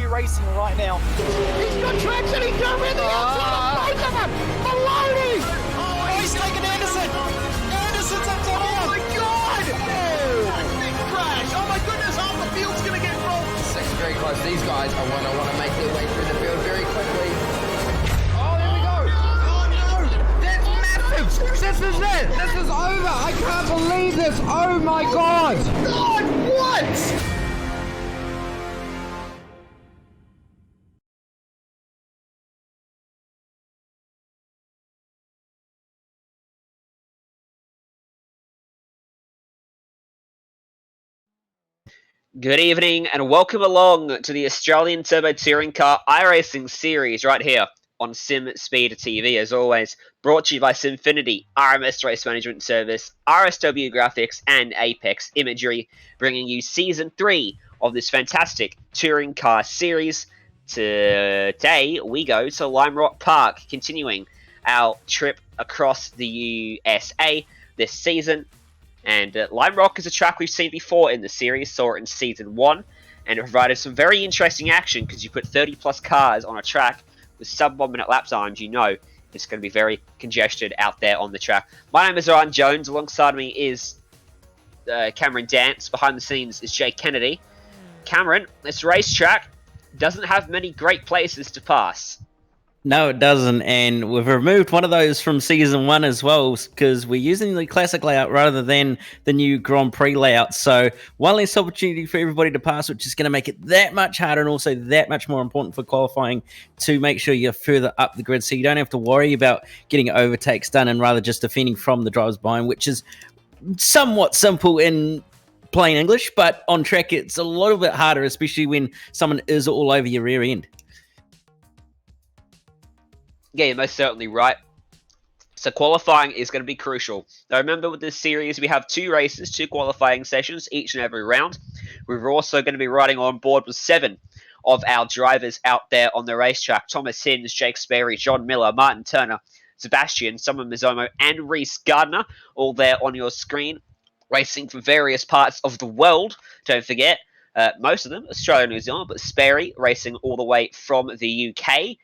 racing right now. He's got traction, he's got everything outside of both of them! Maloney! Oh, he's taken Anderson! Anderson's up top! Oh my god! Oh. Big crash! Oh my goodness, half the field's gonna get rolled! It's very close. These guys are want to make their way through the field very quickly. Oh, there we go! Oh no! That's massive! This is it! This is over! I can't believe this! Oh my god! God, what? Good evening and welcome along to the Australian Turbo Touring Car iRacing series right here on Simspeed TV, as always, brought to you by Simfinity, RMS Race Management Service, RSW Graphics and Apex Imagery, bringing you Season 3 of this fantastic touring car series. Today we go to Lime Rock Park, continuing our trip across the USA this season. And Lime Rock is a track we've seen before in the series, saw it in Season 1, and it provided some very interesting action because you put 30 plus cars on a track with sub 1 minute lap times, you know it's going to be very congested out there on the track. My name is Ryan Jones, alongside me is Cameron Dance, behind the scenes is Jake Kennedy. Cameron, this racetrack doesn't have many great places to pass. No, it doesn't, and we've removed one of those from Season 1 as well, because we're using the classic layout rather than the new Grand Prix layout, so one less opportunity for everybody to pass, which is going to make it that much harder and also that much more important for qualifying to make sure you're further up the grid, so you don't have to worry about getting overtakes done and rather just defending from the drivers behind, which is somewhat simple in plain English, but on track it's a little bit harder, especially when someone is all over your rear end. Yeah, you're most certainly right. So qualifying is going to be crucial. Now remember, with this series we have 2 races, 2 qualifying sessions each and every round. We're also going to be riding on board with 7 of our drivers out there on the racetrack. Thomas Hinds, Jake Sperry, John Miller, Martin Turner, Sebastian, Summer Mizomo and Reese Gardner, all there on your screen, racing from various parts of the world. Don't forget, most of them Australia and New Zealand, but Sperry racing all the way from the UK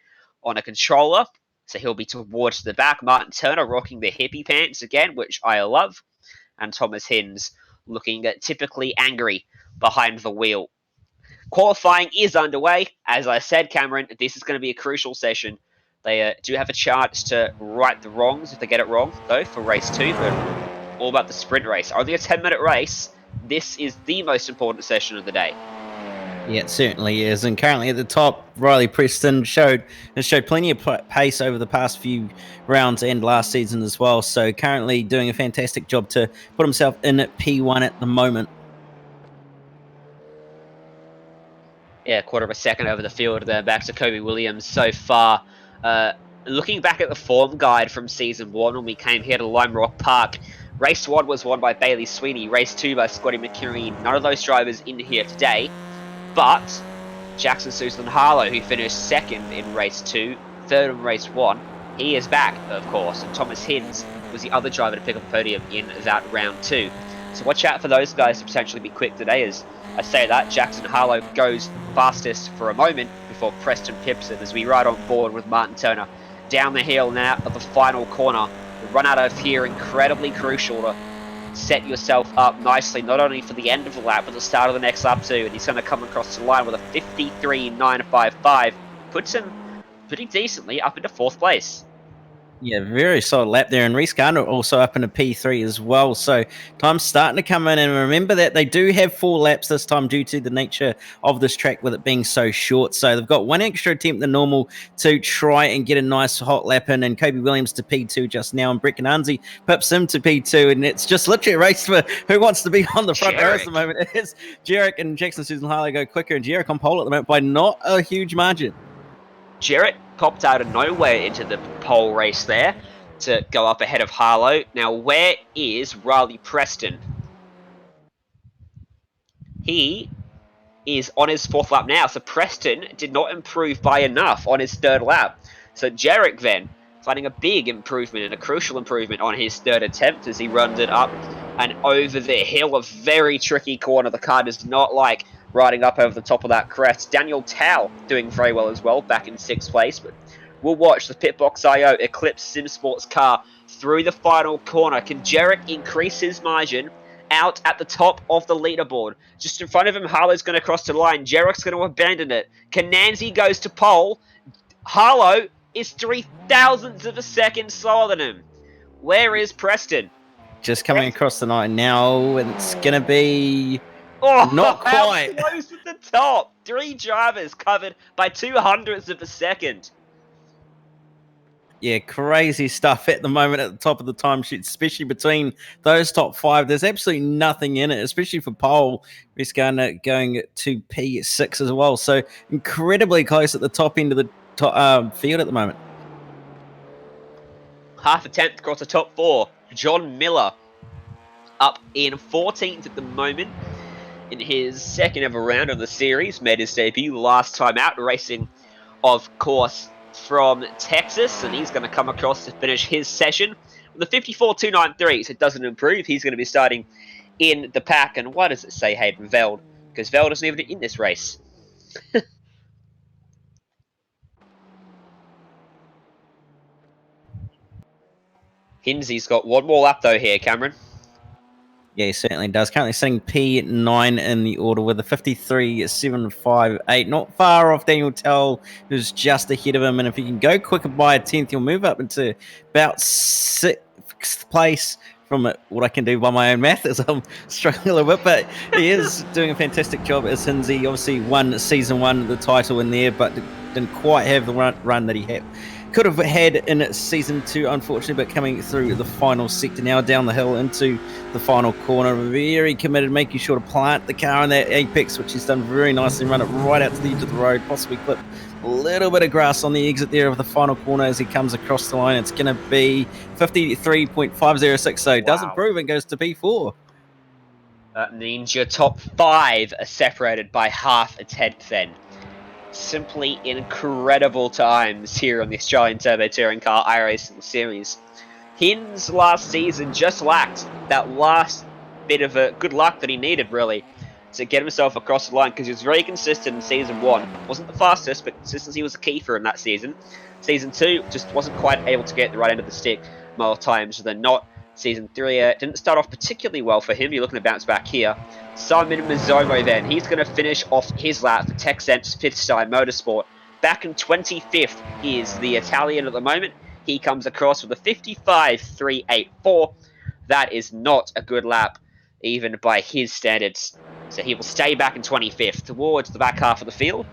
on a controller. So he'll be towards the back. Martin Turner rocking the hippie pants again, which I love. And Thomas Hinds looking typically angry behind the wheel. Qualifying is underway. As I said, Cameron, this is going to be a crucial session. They do have a chance to right the wrongs if they get it wrong, though, for race 2. But all about the sprint race. Only a 10-minute race. This is the most important session of the day. Yeah, it certainly is. And currently at the top, Riley Preston has showed plenty of pace over the past few rounds and last season as well. So currently doing a fantastic job to put himself in at P1 at the moment. Yeah, quarter of a second over the field there, back to Kobe Williams so far. Looking back at the form guide from Season 1 when we came here to Lime Rock Park, Race 1 was won by Bailey Sweeney, Race 2 by Scotty McCurry. None of those drivers in here today. But Jackson Susan Harlow, who finished 2nd in Race 2, 3rd in Race 1, he is back, of course. And Thomas Hinds was the other driver to pick up the podium in that round 2. So watch out for those guys to potentially be quick today. As I say that, Jackson Harlow goes fastest for a moment before Preston pips it as we ride on board with Martin Turner down the hill now of the final corner. The run out of here incredibly crucial to set yourself up nicely, not only for the end of the lap, but the start of the next lap too. And he's going to come across the line with a 53.955. Puts him pretty decently up into 4th place. Yeah, very solid lap there. And Reese Gardner also up into P3 as well. So time's starting to come in. And remember that they do have 4 laps this time due to the nature of this track with it being so short. So they've got 1 extra attempt than normal to try and get a nice hot lap in. And Kobe Williams to P2 just now. And Brett Cananzi pips him to P2. And it's just literally a race for who wants to be on the front row at the moment. It is Jarek and Jackson Susan Harlow go quicker. And Jarek on pole at the moment by not a huge margin. Jarrett popped out of nowhere into the pole race there to go up ahead of Harlow. Now, where is Riley Preston? He is on his 4th lap now, so Preston did not improve by enough on his 3rd lap. So Jarek then finding a big improvement and a crucial improvement on his 3rd attempt as he runs it up and over the hill. A very tricky corner. The car does not like riding up over the top of that crest. Daniel Tao doing very well as well, back in 6th place. But we'll watch the Pitbox IO eclipse SimSports car through the final corner. Can Jarek increase his margin out at the top of the leaderboard? Just in front of him, Harlow's going to cross the line. Jarek's going to abandon it. Kananzi goes to pole. Harlow is 0.003 of a second slower than him. Where is Preston? Just coming across the line now, and it's going to be Oh, not quite. How close at the top. 3 drivers covered by 0.02 of a second. Yeah, crazy stuff at the moment at the top of the timesheet, especially between those top 5. There's absolutely nothing in it, especially for pole. He's going to P6 as well. So incredibly close at the top end of the field at the moment. Half a tenth across the top 4. John Miller up in 14th at the moment in his second ever round of the series. Made his debut last time out, racing, of course, from Texas, and he's going to come across to finish his session with a 54.293. So it doesn't improve. He's going to be starting in the pack. And why does it say Hayden Veld? Because Veld isn't even in this race. Hinsley's got one more lap though here, Cameron. Yeah, he certainly does. Currently sitting P9 in the order with a 53.758. Not far off Daniel Tell, who's just ahead of him. And if he can go quicker by a 10th, he'll move up into about 6th place from what I can do by my own math, as I'm struggling a little bit. But he is doing a fantastic job as Hinsley. Obviously won Season 1, the title in there, but didn't quite have the run that he could have had in Season 2, unfortunately, but coming through the final sector now, down the hill into the final corner. Very committed, making sure to plant the car in that apex, which he's done very nicely, run it right out to the edge of the road, possibly clip a little bit of grass on the exit there of the final corner as he comes across the line. It's going to be 53.506, so it does improve and goes to P4. That means your top 5 are separated by half a tenth then. Simply incredible times here on the Australian Turbo Touring Car iRacing Series. Hins last season just lacked that last bit of good luck that he needed, really, to get himself across the line, because he was very consistent in Season 1. Wasn't the fastest, but consistency was a key for him that season. Season 2 just wasn't quite able to get the right end of the stick more times than not. Season 3 didn't start off particularly well for him. You're looking to bounce back here. Simon Mazzomo then. He's going to finish off his lap for Texense Fifth Star Motorsport. Back in 25th is the Italian at the moment. He comes across with a 55.384. That is not a good lap, even by his standards. So he will stay back in 25th towards the back half of the field.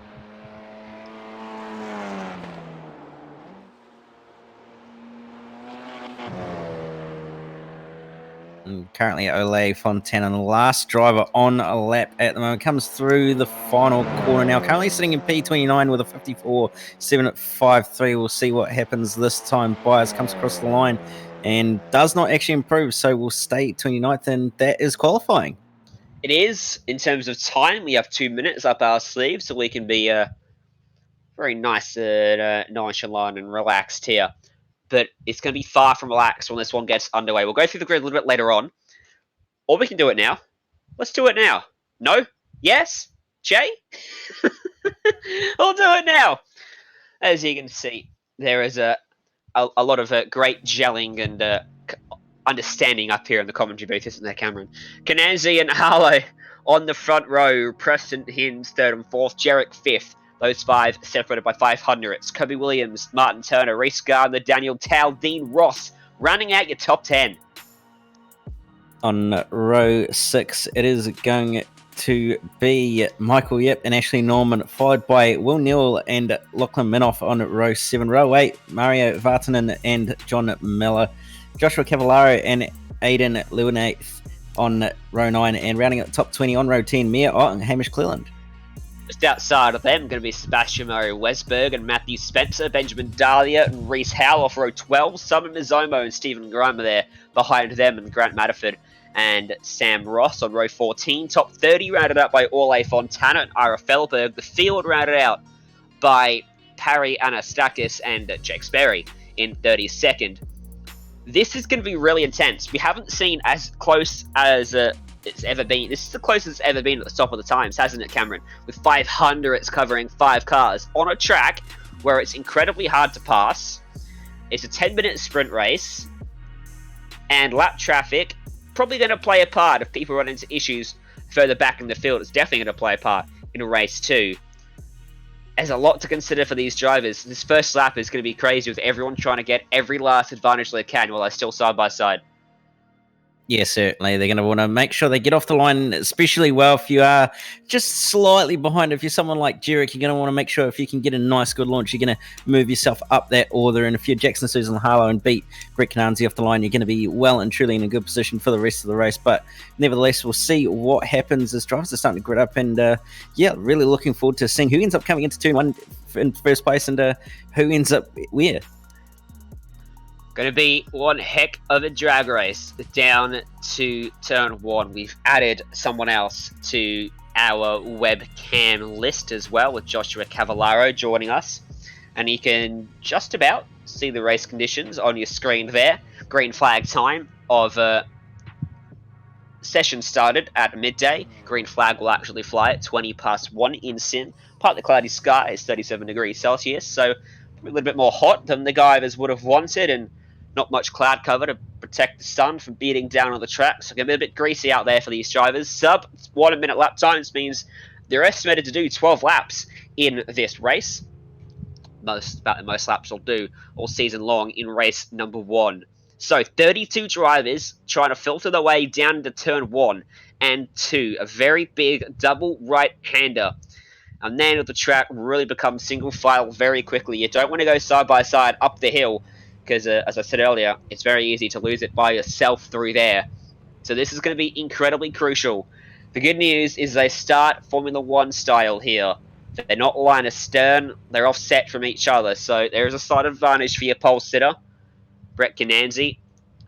And currently Ole Fontana, the last driver on a lap at the moment, comes through the final corner now. Currently sitting in P29 with a 54.753. We'll see what happens this time. Byers comes across the line and does not actually improve, so we'll stay 29th, and that is qualifying. It is. In terms of time, we have 2 minutes up our sleeve, so we can be very nice and nonchalant and relaxed here. But it's going to be far from relaxed when this one gets underway. We'll go through the grid a little bit later on. Or we can do it now. Let's do it now. No? Yes? Jay? We'll do it now. As you can see, there is a lot of great gelling and understanding up here in the commentary booth, isn't there, Cameron? Kananzi and Harlow on the front row. Preston Hins, 3rd and 4th. Jarek, 5th. Those 5 separated by 500ths. Kobe Williams, Martin Turner, Reese Gardner, Daniel Tao, Dean Ross, rounding out your top 10. On row 6, it is going to be Michael Yip and Ashley Norman, followed by Will Newell and Lachlan Minoff on row 7. Row 8, Mario Vartanen and John Miller, Joshua Cavallaro and Aidan Lewinath on row 9, and rounding out the top 20 on row 10, Mia Ott and Hamish Cleland. Just outside of them, going to be Sebastian Mario Westberg and Matthew Spencer, Benjamin Dahlia and Reese Howell off row 12. Simon Mizomo and Stephen Grimer there behind them, and Grant Matterford and Sam Ross on row 14. Top 30 rounded out by Ole Fontana and Ira Fellberg. The field rounded out by Parry Anastakis and Jake Sperry in 32nd. This is going to be really intense. We haven't seen as close as it's ever been. This is the closest it's ever been at the top of the times, hasn't it, Cameron? With 500, it's covering 5 cars on a track where it's incredibly hard to pass. It's a 10-minute sprint race, and lap traffic probably going to play a part if people run into issues further back in the field. It's definitely going to play a part in a race too. There's a lot to consider for these drivers. This first lap is going to be crazy with everyone trying to get every last advantage they can while they're still side by side. Yeah, certainly. They're going to want to make sure they get off the line, especially well if you are just slightly behind. If you're someone like Jarek, you're going to want to make sure if you can get a nice, good launch, you're going to move yourself up that order. And if you're Jackson, Susan, Harlow and beat Brett Cananzi off the line, you're going to be well and truly in a good position for the rest of the race. But nevertheless, we'll see what happens as drivers are starting to grid up. And yeah, really looking forward to seeing who ends up coming into turn 1 in first place and who ends up where. Going to be one heck of a drag race down to turn 1. We've added someone else to our webcam list as well, with Joshua Cavallaro joining us. And you can just about see the race conditions on your screen there. Green flag time of session started at midday. Green flag will actually fly at 1:20 in Sim. Partly cloudy sky is 37 degrees Celsius, so a little bit more hot than the divers would have wanted, and not much cloud cover to protect the sun from beating down on the track. So it's going to be a bit greasy out there for these drivers. Sub 1 minute lap times means they're estimated to do 12 laps in this race. About the most laps they'll do all season long in race number 1. So 32 drivers trying to filter their way down to turn 1 and 2. A very big double right-hander. And then the track really becomes single file very quickly. You don't want to go side by side up the hill, because as I said earlier, it's very easy to lose it by yourself through there. So this is going to be incredibly crucial. The good news is they start Formula 1 style here. They're not line astern, they're offset from each other, so there is a slight advantage for your pole sitter, Brett Cananzi,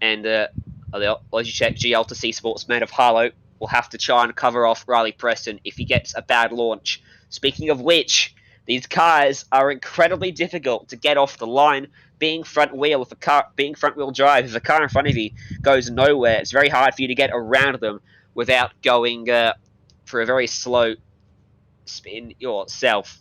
and the Logitech GL to C Sportsman of Harlow will have to try and cover off Riley Preston if he gets a bad launch. Speaking of which, these cars are incredibly difficult to get off the line. Being front wheel drive, if a car in front of you goes nowhere, it's very hard for you to get around them without going for a very slow spin yourself.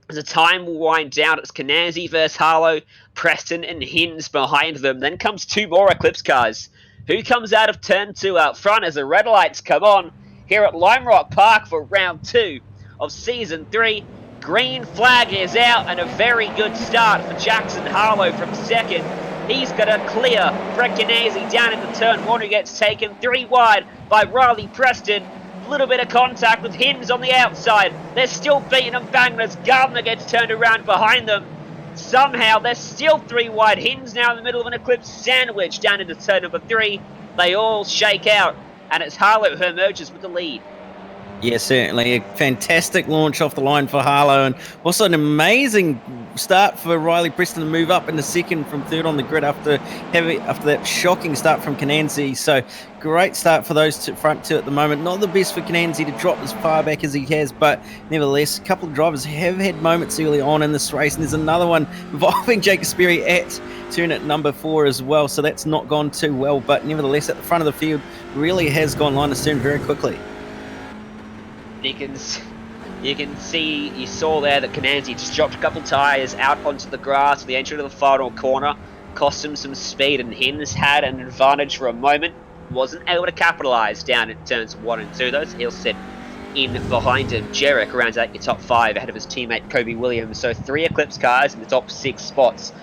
As the time will wind down, it's Cananzi versus Harlow, Preston and Hinds behind them. Then comes 2 more Eclipse cars. Who comes out of turn 2 out front as the red lights come on here at Lime Rock Park for round 2 of season 3. Green flag is out, and a very good start for Jackson Harlow from second. He's got to clear Brett Cananzi down into turn 1, who gets taken 3 wide by Riley Preston. A little bit of contact with Hinds on the outside. They're still beating them bang as Gardner gets turned around behind them. Somehow they're still 3 wide. Hinds now in the middle of an Eclipse sandwich down into turn number 3. They all shake out, and it's Harlow who emerges with the lead. Yeah, certainly. A fantastic launch off the line for Harlow, and also an amazing start for Riley Preston to move up into second from third on the grid after that shocking start from Cananzi. So great start for those front 2 at the moment. Not the best for Cananzi to drop as far back as he has, but nevertheless, a couple of drivers have had moments early on in this race, and there's another one involving Jake Sperry at turn at number 4 as well, so that's not gone too well, but nevertheless at the front of the field really has gone line astern very quickly. You can see, you saw there that Cananzi just dropped a couple tyres out onto the grass at the entry to the final corner, cost him some speed, and Hinds had an advantage for a moment. Wasn't able to capitalise down at turns 1 and 2 though, so he'll sit in behind him. Jarek rounds out your top 5 ahead of his teammate Kobe Williams, so 3 Eclipse cars in the top 6 spots.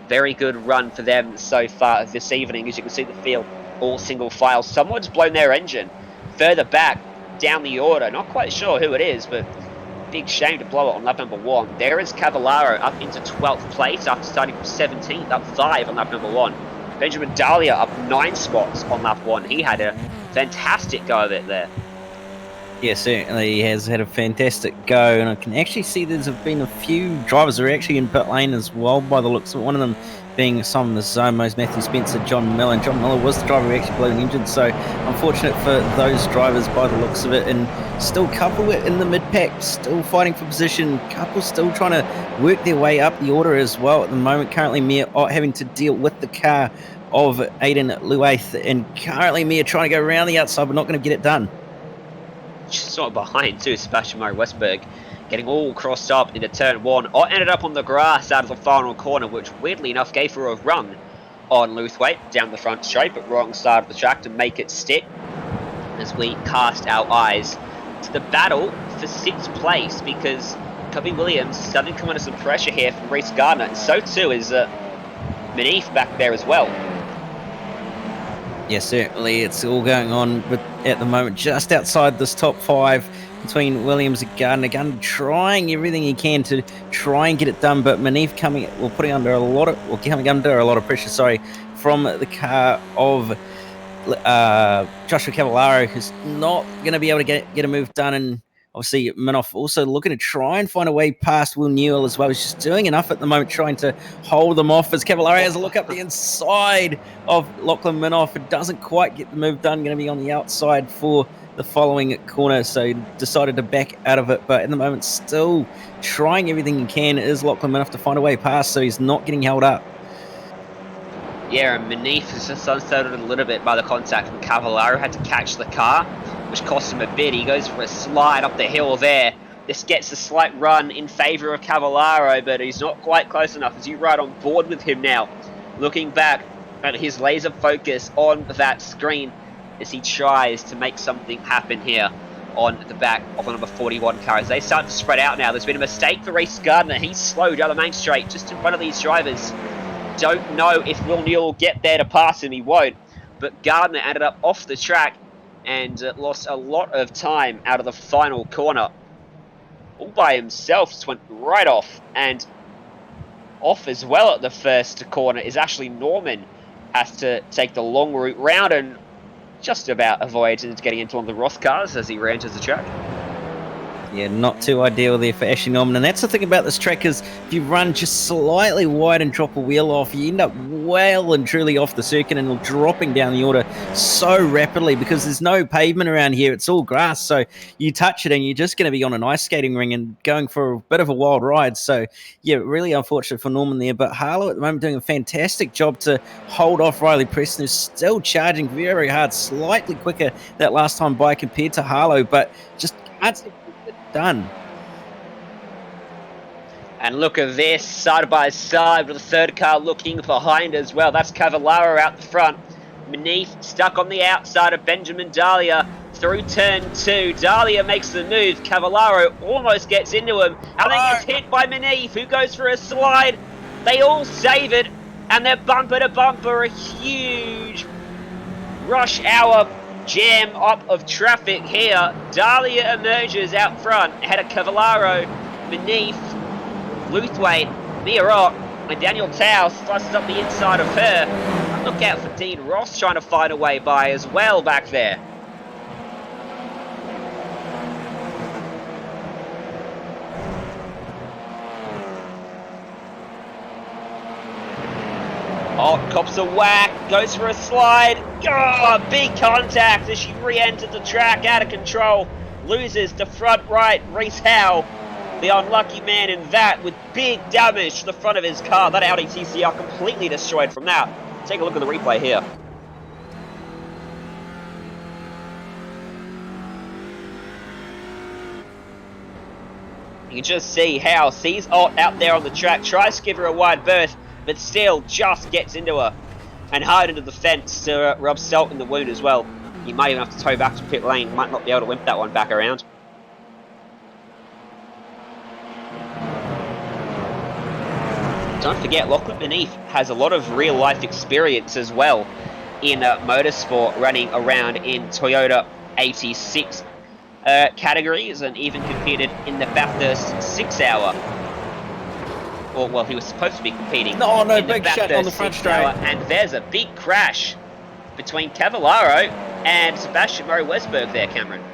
Very good run for them so far this evening. As you can see the field, all single file. Someone's blown their engine further back down the order. Not quite sure who it is, but big shame to blow it on lap number 1. There is Cavallaro up into 12th place after starting from 17th, up 5 on lap number 1. Benjamin Dahlia up 9 spots on lap 1. He had a fantastic go of it there. Yeah, certainly he has had a fantastic go, and I can actually see there's been a few drivers who are actually in pit lane as well by the looks of it. One of them being some of the Zomos, Matthew Spencer, John Miller. And John Miller was the driver who actually blew an engine, so unfortunate for those drivers by the looks of it. And still couple in the mid-pack, still fighting for position. Couple still trying to work their way up the order as well at the moment. Currently Mir having to deal with the car of Aidan Luath, and currently Mir trying to go around the outside but not going to get it done. sort of behind too, Sebastian Murray Westberg, getting all crossed up into turn 1. Ott ended up on the grass out of the final corner, which weirdly enough gave her a run on Luthwaite down the front straight, but wrong side of the track to make it stick as we cast our eyes to the battle for 6th place, because Cubby Williams is starting to come under some pressure here from Reece Gardner, and so too is Manif back there as well. Yeah, certainly it's all going on at the moment just outside this top 5 between Williams and Gardner. Gardner trying everything he can to try and get it done, but Manif coming under a lot of pressure, from the car of Joshua Cavallaro, who's not going to be able to get a move done. And obviously Minoff also looking to try and find a way past Will Newell as well. He's just doing enough at the moment trying to hold them off as Cavallaro has a look up the inside of Lachlan Minoff. It doesn't quite get the move done, going to be on the outside for the following corner, so he decided to back out of it, but at the moment still trying everything he can is Lachlan Minoff to find a way past, so he's not getting held up. Yeah, and Manif is just unsettled a little bit by the contact from Cavallaro. Had to catch the car, which cost him a bit. He goes for a slide up the hill there. This gets a slight run in favour of Cavallaro, but he's not quite close enough as you ride on board with him now. Looking back at his laser focus on that screen as he tries to make something happen here on the back of the number 41 car. As they start to spread out now, there's been a mistake for Reece Gardner. He's slowed down the main straight just in front of these drivers. Don't know if Will Newell will get there to pass him. He won't. But Gardner ended up off the track and lost a lot of time out of the final corner. All by himself, just went right off. And off as well at the first corner is Ashley Norman. Has to take the long route round and just about avoids getting into one of the Roth cars as he re-enters the track. Yeah, not too ideal there for Ashley Norman. And that's the thing about this track is if you run just slightly wide and drop a wheel off, you end up well and truly off the circuit and dropping down the order so rapidly because there's no pavement around here. It's all grass. So you touch it and you're just going to be on an ice skating ring and going for a bit of a wild ride. So, yeah, really unfortunate for Norman there. But Harlow at the moment doing a fantastic job to hold off Riley Preston, who's still charging very hard, slightly quicker that last time by compared to Harlow, but just can't seem to get it done. And look at this, side by side with the third car looking behind as well. That's Cavallaro out the front. Manif stuck on the outside of Benjamin Dahlia through turn 2. Dahlia makes the move. Cavallaro almost gets into him and then gets hit by Manif, who goes for a slide. They all save it and they're bumper to bumper. A huge rush hour jam up of traffic here. Dahlia emerges out front ahead of Cavallaro, Manif, Luthwaite, Mia Rock, and Daniel Tao slices up the inside of her. Look out for Dean Ross trying to find a way by as well back there. Oh, cops a whack, goes for a slide. Oh, big contact as she re-entered the track, out of control. Loses to front right, Reece Howe. The unlucky man in that with big damage to the front of his car. That Audi TCR completely destroyed from that. Take a look at the replay here. You can just see how sees Ott out there on the track, tries to give her a wide berth, but still just gets into her and hard into the fence to rub salt in the wound as well. You might even have to tow back to pit lane, might not be able to limp that one back around. Don't forget, Lachlan Manif has a lot of real-life experience as well in motorsport, running around in Toyota 86 categories and even competed in the Bathurst 6-hour. Or, well, he was supposed to be competing in the big shot on the front straight. And there's a big crash between Cavallaro and Sebastian Murray Westberg there, Cameron.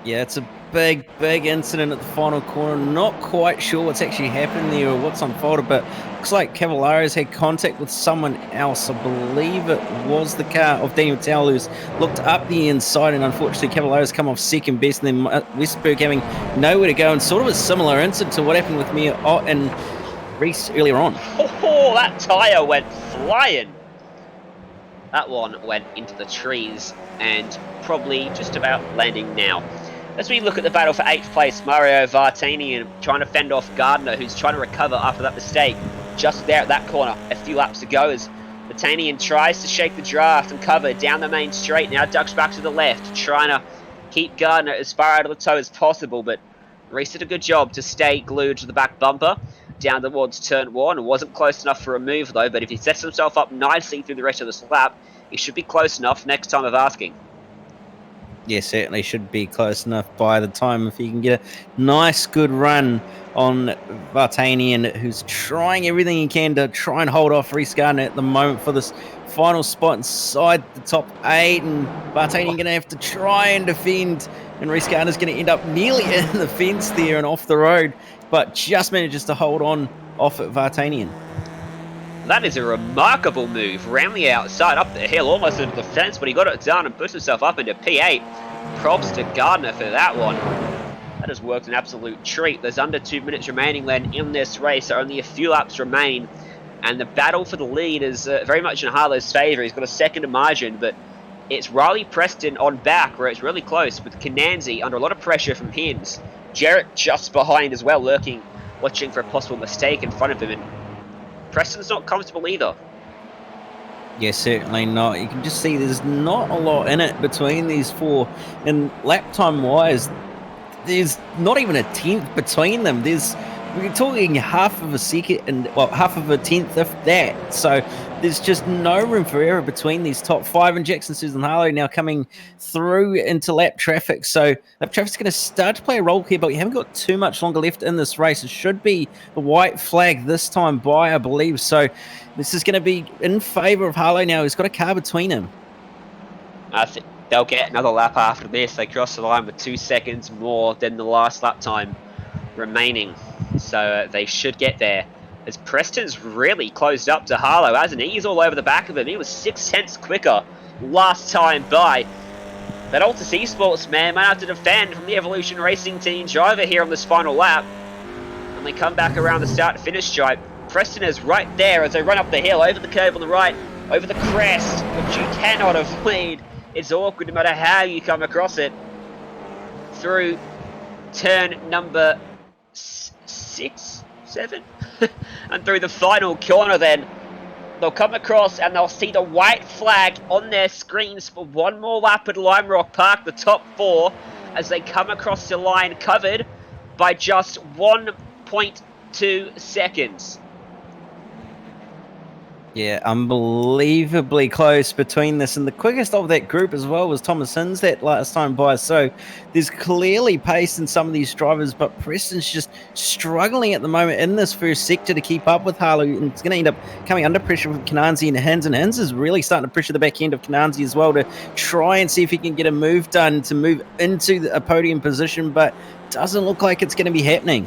Yeah, it's a big incident at the final corner. Not quite sure what's actually happened there or what's unfolded, but looks like Cavallaro's had contact with someone else. I believe it was the car of Daniel Towell, who's looked up the inside, and unfortunately Cavallaro's come off second best, and then Westberg having nowhere to go, and sort of a similar incident to what happened with Mia Ott and Reece earlier on. Oh, that tyre went flying. That one went into the trees and probably just about landing now. As we look at the battle for 8th place, Mario Vartanian trying to fend off Gardner, who's trying to recover after that mistake just there at that corner. A few laps to go as Vartanian tries to shake the draft and cover down the main straight. Now ducks back to the left, trying to keep Gardner as far out of the toe as possible, but Reese did a good job to stay glued to the back bumper down towards turn 1. It wasn't close enough for a move though, but if he sets himself up nicely through the rest of this lap, he should be close enough next time of asking. Yeah, certainly should be close enough by the time if he can get a nice, good run on Vartanian, who's trying everything he can to try and hold off Reese Gardner at the moment for this final spot inside the top 8. And Vartanian going to have to try and defend. And Reese Gardner's going to end up nearly in the fence there and off the road, but just manages to hold on off at Vartanian. That is a remarkable move. Round the outside, up the hill, almost into the fence, but he got it done and pushed himself up into P8. Props to Gardner for that one. That has worked an absolute treat. There's under 2 minutes remaining then in this race. Only a few laps remain. And the battle for the lead is very much in Harlow's favour. He's got a second margin, but it's Riley Preston on back where it's really close with Kananzi under a lot of pressure from Hins. Jarrett just behind as well, lurking, watching for a possible mistake in front of him. And Preston's not comfortable either. Yeah, certainly not. You can just see there's not a lot in it between these four. And lap time wise, there's not even a tenth between them. We're talking half of a second and half of a tenth if that. So there's just no room for error between these top 5. And Jackson Susan Harlow now coming through into lap traffic. So lap traffic's going to start to play a role here, but we haven't got too much longer left in this race. It should be the white flag this time by, I believe. So this is going to be in favour of Harlow now. He's got a car between him. I think they'll get another lap after this. They cross the line with 2 seconds more than the last lap time remaining. So they should get there. As Preston's really closed up to Harlow, hasn't he? He's all over the back of him. He was 6/10 quicker last time by. That Altus Esports man might have to defend from the Evolution Racing Team driver here on this final lap. And they come back around the start-finish stripe. Preston is right there as they run up the hill, over the curve on the right, over the crest, which you cannot avoid. It's awkward no matter how you come across it. Through turn number 6, 7, and through the final corner then, they'll come across and they'll see the white flag on their screens for one more lap at Lime Rock Park, the top 4, as they come across the line covered by just 1.2 seconds. Yeah, unbelievably close between this, and the quickest of that group as well was Thomas Hins that last time by. So there's clearly pace in some of these drivers, but Preston's just struggling at the moment in this first sector to keep up with Harlow, and it's going to end up coming under pressure with Kananzi and Hins is really starting to pressure the back end of Kananzi as well to try and see if he can get a move done to move into a podium position, but doesn't look like it's going to be happening.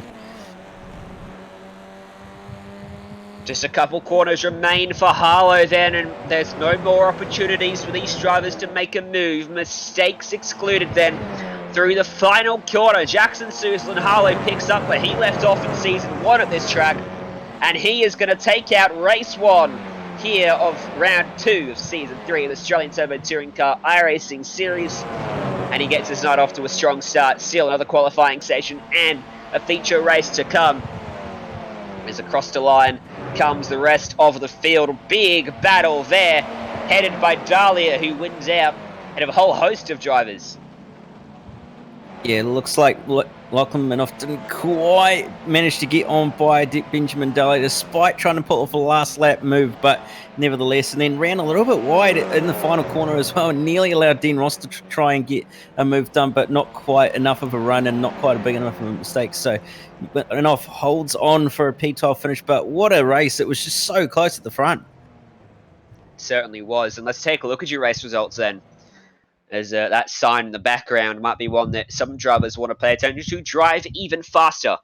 Just a couple corners remain for Harlow then, and there's no more opportunities for these drivers to make a move. Mistakes excluded then. Through the final corner, Jackson Susan Harlow picks up where he left off in Season 1 at this track, and he is going to take out Race 1 here of Round 2 of Season 3 of the Australian Turbo Touring Car iRacing Series, and he gets his night off to a strong start. Still another qualifying session and a feature race to come. As across the line comes the rest of the field. Big battle there, headed by Dahlia, who wins out out of a whole host of drivers. Yeah, it looks like Lachlan Minoff didn't quite manage to get on by Benjamin Dahlia despite trying to pull off a last lap move, but nevertheless, and then ran a little bit wide in the final corner as well, and nearly allowed Dean Ross to try and get a move done, but not quite enough of a run and not quite a big enough of a mistake. So Minoff holds on for a P12 finish, but what a race. It was just so close at the front. It certainly was. And let's take a look at your race results then. As that sign in the background might be one that some drivers want to pay attention to. Drive even faster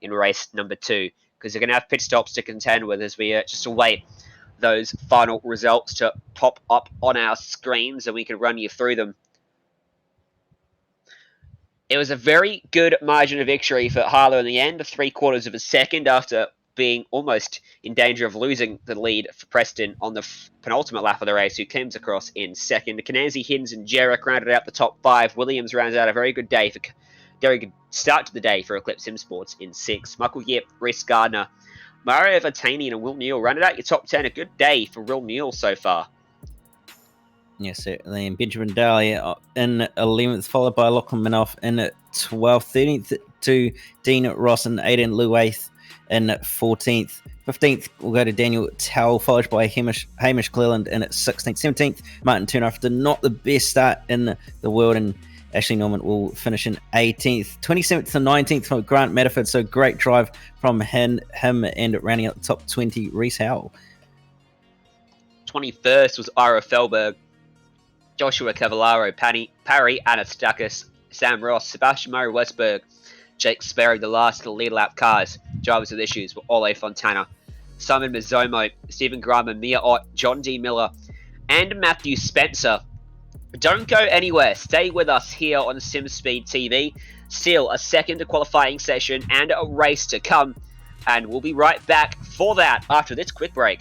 in race number 2, because they're going to have pit stops to contend with as we just await those final results to pop up on our screens and we can run you through them. It was a very good margin of victory for Harlow in the end, 3/4 of a second after being almost in danger of losing the lead for Preston on the penultimate lap of the race, who comes across in second. Kananzi, Hiddens, and Jarek rounded out the top 5. Williams rounds out a very good start to the day for Eclipse Sim Sports in 6th. Michael Yip, Reese Gardner, Mario Vatanian, and Will Neal rounded out your top 10. A good day for Will Neal so far. Yes, certainly. And Benjamin Daly in 11th, followed by Lachlan Minoff in 12th, 13th to Dean Ross and Aidan Lou 8th in 14th. 15th will go to Daniel Towell, followed by Hamish Cleland in 16th. 17th, Martin Turner after not the best start in the world, and Ashley Norman will finish in 18th. 27th to 19th from Grant Medford, so great drive from him and rounding out the top 20, Reese Howell. 21st was Ira Felberg, Joshua Cavallaro, Parry, Anastakis, Sam Ross, Sebastian Murray Westberg, Jake Sperry, the last of the lead lap cars. Drivers with issues were Ole Fontana, Simon Mizzomo, Stephen Grimer, Mia Ott, John D. Miller, and Matthew Spencer. Don't go anywhere. Stay with us here on Simspeed TV. Still a second qualifying session and a race to come. And we'll be right back for that after this quick break.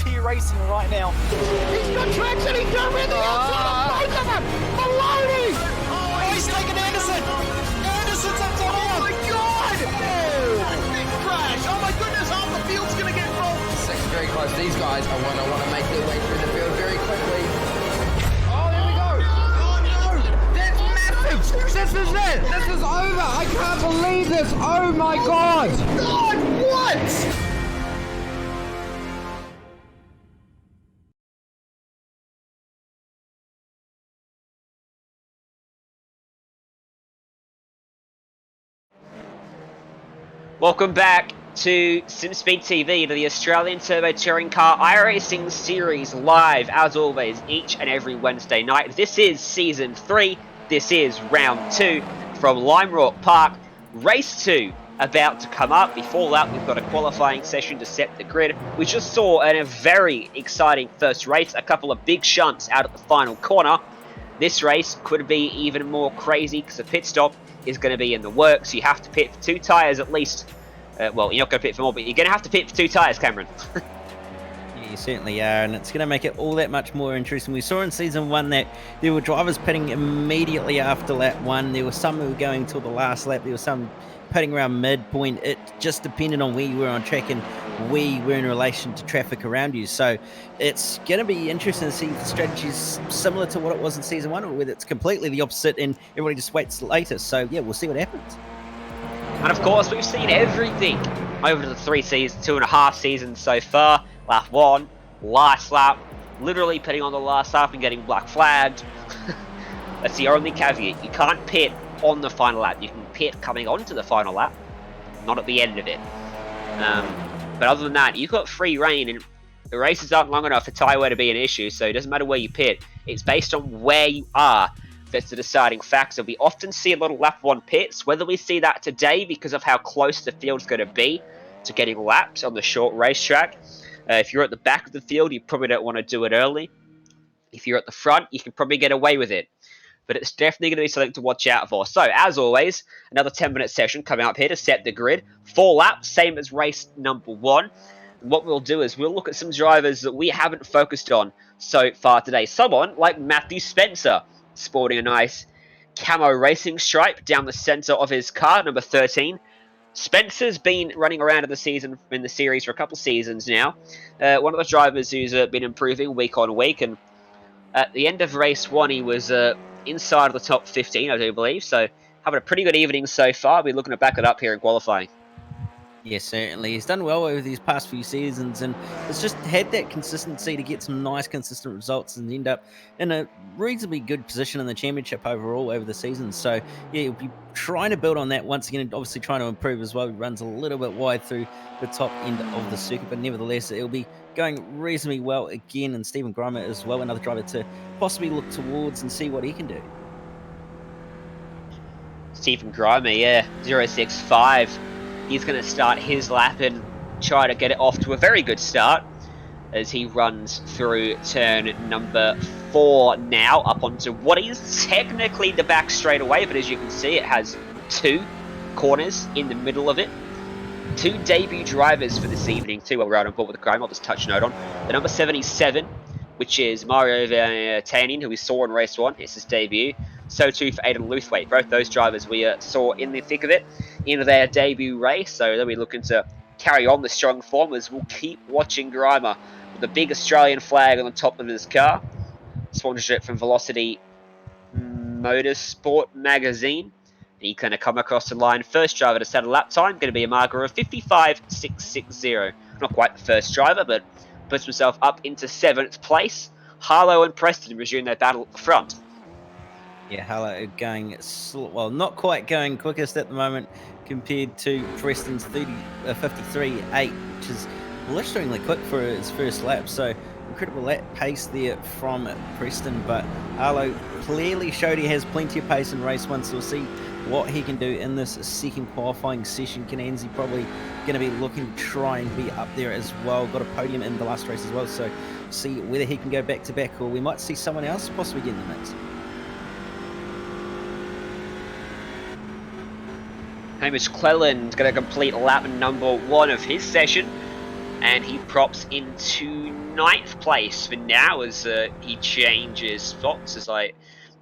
iRacing right now. He's got traction, he's got rid of the outside of both of them! Maloney! Oh, he's taken Anderson! Anderson's up top Oh my here! god! Oh, big crash! Oh my goodness, half the field's gonna get rolled! Second very close. These guys are want to make their way through the field very quickly. Oh, there we go. Oh no, that's massive. This is it. This is over. I can't believe this. Oh my god. God, what? Welcome back to Simspeed TV, to the Australian Turbo Touring Car iRacing Series, live, as always, each and every Wednesday night. This is Season 3, this is Round 2 from Lime Rock Park. Race 2 about to come up. Before that, we've got a qualifying session to set the grid. We just saw a very exciting first race, a couple of big shunts out at the final corner. This race could be even more crazy because a pit stop is going to be in the works. You have to pit for 2 tyres at least. Well, you're not going to pit for more, but you're going to have to pit for 2 tyres, Cameron. Yeah, you certainly are, and it's going to make it all that much more interesting. We saw in Season 1 that there were drivers pitting immediately after lap 1. There were some who were going till the last lap. There were some pitting around midpoint. It just depended on where you were on track and where you were in relation to traffic around you. So it's going to be interesting to see if the strategy is similar to what it was in Season 1, or whether it's completely the opposite and everybody just waits later. So yeah, we'll see what happens. And of course, we've seen everything over the 2.5 seasons so far. Lap 1, last lap, literally pitting on the last lap and getting black flagged. That's the only caveat. You can't pit on the final lap. You can pit coming onto the final lap, not at the end of it. But other than that, you've got free reign, and the races aren't long enough for tyre wear to be an issue, so it doesn't matter where you pit. It's based on where you are that's the deciding factor. We often see a lot of lap 1 pits. Whether we see that today because of how close the field's going to be to getting lapped on the short racetrack. If you're at the back of the field, you probably don't want to do it early. If you're at the front, you can probably get away with it. But it's definitely going to be something to watch out for. So, as always, another 10-minute session coming up here to set the grid. 4 laps, same as race number 1. And what we'll do is we'll look at some drivers that we haven't focused on so far today. Someone like Matthew Spencer, sporting a nice camo racing stripe down the centre of his car, number 13. Spencer's been running around in the series for a couple of seasons now. One of the drivers who's been improving week on week, and at the end of race 1, he was inside of the top 15, I do believe. So having a pretty good evening so far. We're looking to back it up here in qualifying. Yes, certainly. He's done well over these past few seasons, and it's just had that consistency to get some nice, consistent results and end up in a reasonably good position in the championship overall over the season. So, yeah, he'll be trying to build on that once again, and obviously trying to improve as well. He runs a little bit wide through the top end of the circuit, but nevertheless, it'll be going reasonably well again. And Stephen Grimer as well, another driver to possibly look towards and see what he can do. Stephen Grimer, yeah, 065. He's going to start his lap and try to get it off to a very good start as he runs through turn number 4 now, up onto what is technically the back straightaway, but as you can see, it has 2 corners in the middle of it. 2 debut drivers for this evening, too, while we're out on board with the crime. I'll just touch note on the number 77, which is Mario Vertanen, who we saw in race 1. It's his debut. So too for Aidan Luthwaite. Both those drivers we saw in the thick of it in their debut race. So they'll be looking to carry on the strong form as we'll keep watching Grimer with the big Australian flag on the top of his car. Sponsorship from Velocity Motorsport magazine. He's going to come across the line. First driver to set a lap time. Going to be a marker of 55.660. Not quite the first driver, but puts himself up into 7th place. Harlow and Preston resume their battle at the front. Yeah, Harlow going, well, not quite going quickest at the moment compared to Preston's 53.8, which is blisteringly quick for his first lap. So incredible lap pace there from Preston, but Harlow clearly showed he has plenty of pace in race 1, so we'll see what he can do in this second qualifying session. Cananzi probably going to be looking to try and be up there as well. Got a podium in the last race as well, so see whether he can go back to back, or we might see someone else possibly get in the mix. Hamish Cleland going to complete lap number 1 of his session. and he props into 9th place for now as he changes spots as I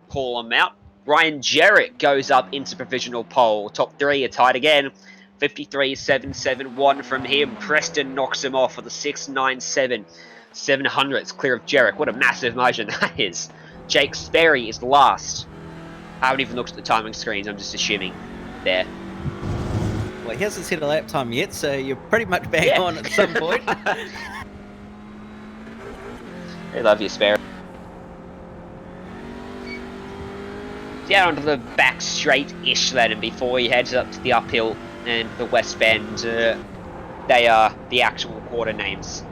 call him out. Ryan Jarrett goes up into provisional pole. Top 3 are tied again. 53.771 from him. Preston knocks him off with a 6.97. 700th clear of Jarrett. What a massive margin that is. Jake Sperry is last. I haven't even looked at the timing screens. I'm just assuming there. Well, he hasn't set a lap time yet, so you're pretty much bang on at some point. I love you, Sperry. Down onto the back straight-ish then, and before he heads up to the uphill and the West Bend, they are the actual quarter names.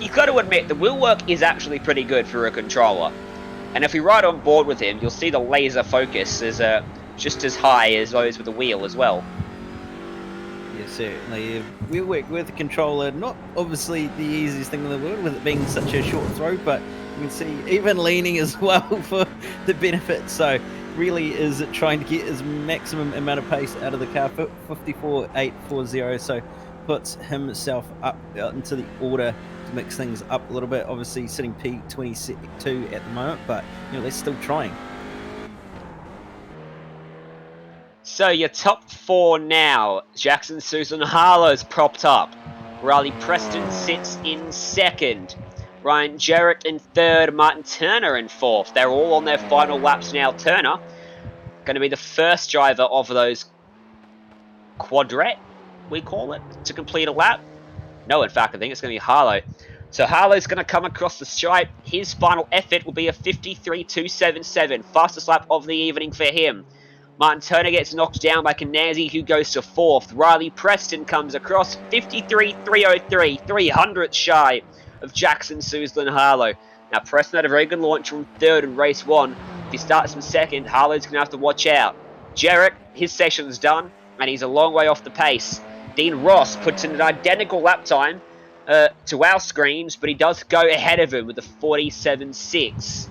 You got to admit, the wheel work is actually pretty good for a controller. And if you ride on board with him, you'll see the laser focus is just as high as those with the wheel as well. Yeah, certainly. Wheel work with the controller, not obviously the easiest thing in the world with it being such a short throw, but you can see even leaning as well for the benefit. So really is it trying to get his maximum amount of pace out of the car. 54.840, so puts himself up into the order to mix things up a little bit. Obviously sitting P22 at the moment, but you know, they're still trying. So your top 4 now. Jackson Susan Harlow's propped up. Riley Preston sits in 2nd. Ryan Jarrett in 3rd. Martin Turner in 4th. They're all on their final laps now. Turner going to be the first driver of those quadret, we call it, to complete a lap. No, in fact, I think it's going to be Harlow. So Harlow's going to come across the stripe. His final effort will be a 53.277. Fastest lap of the evening for him. Martin Turner gets knocked down by Canazzi, who goes to 4th. Riley Preston comes across 53.303, 300th shy of Jackson Susan Harlow. Now, Preston had a very good launch from 3rd in race 1. If he starts from 2nd, Harlow's going to have to watch out. Jarrett, his session's done, and he's a long way off the pace. Dean Ross puts in an identical lap time to our screens, but he does go ahead of him with a 47.6.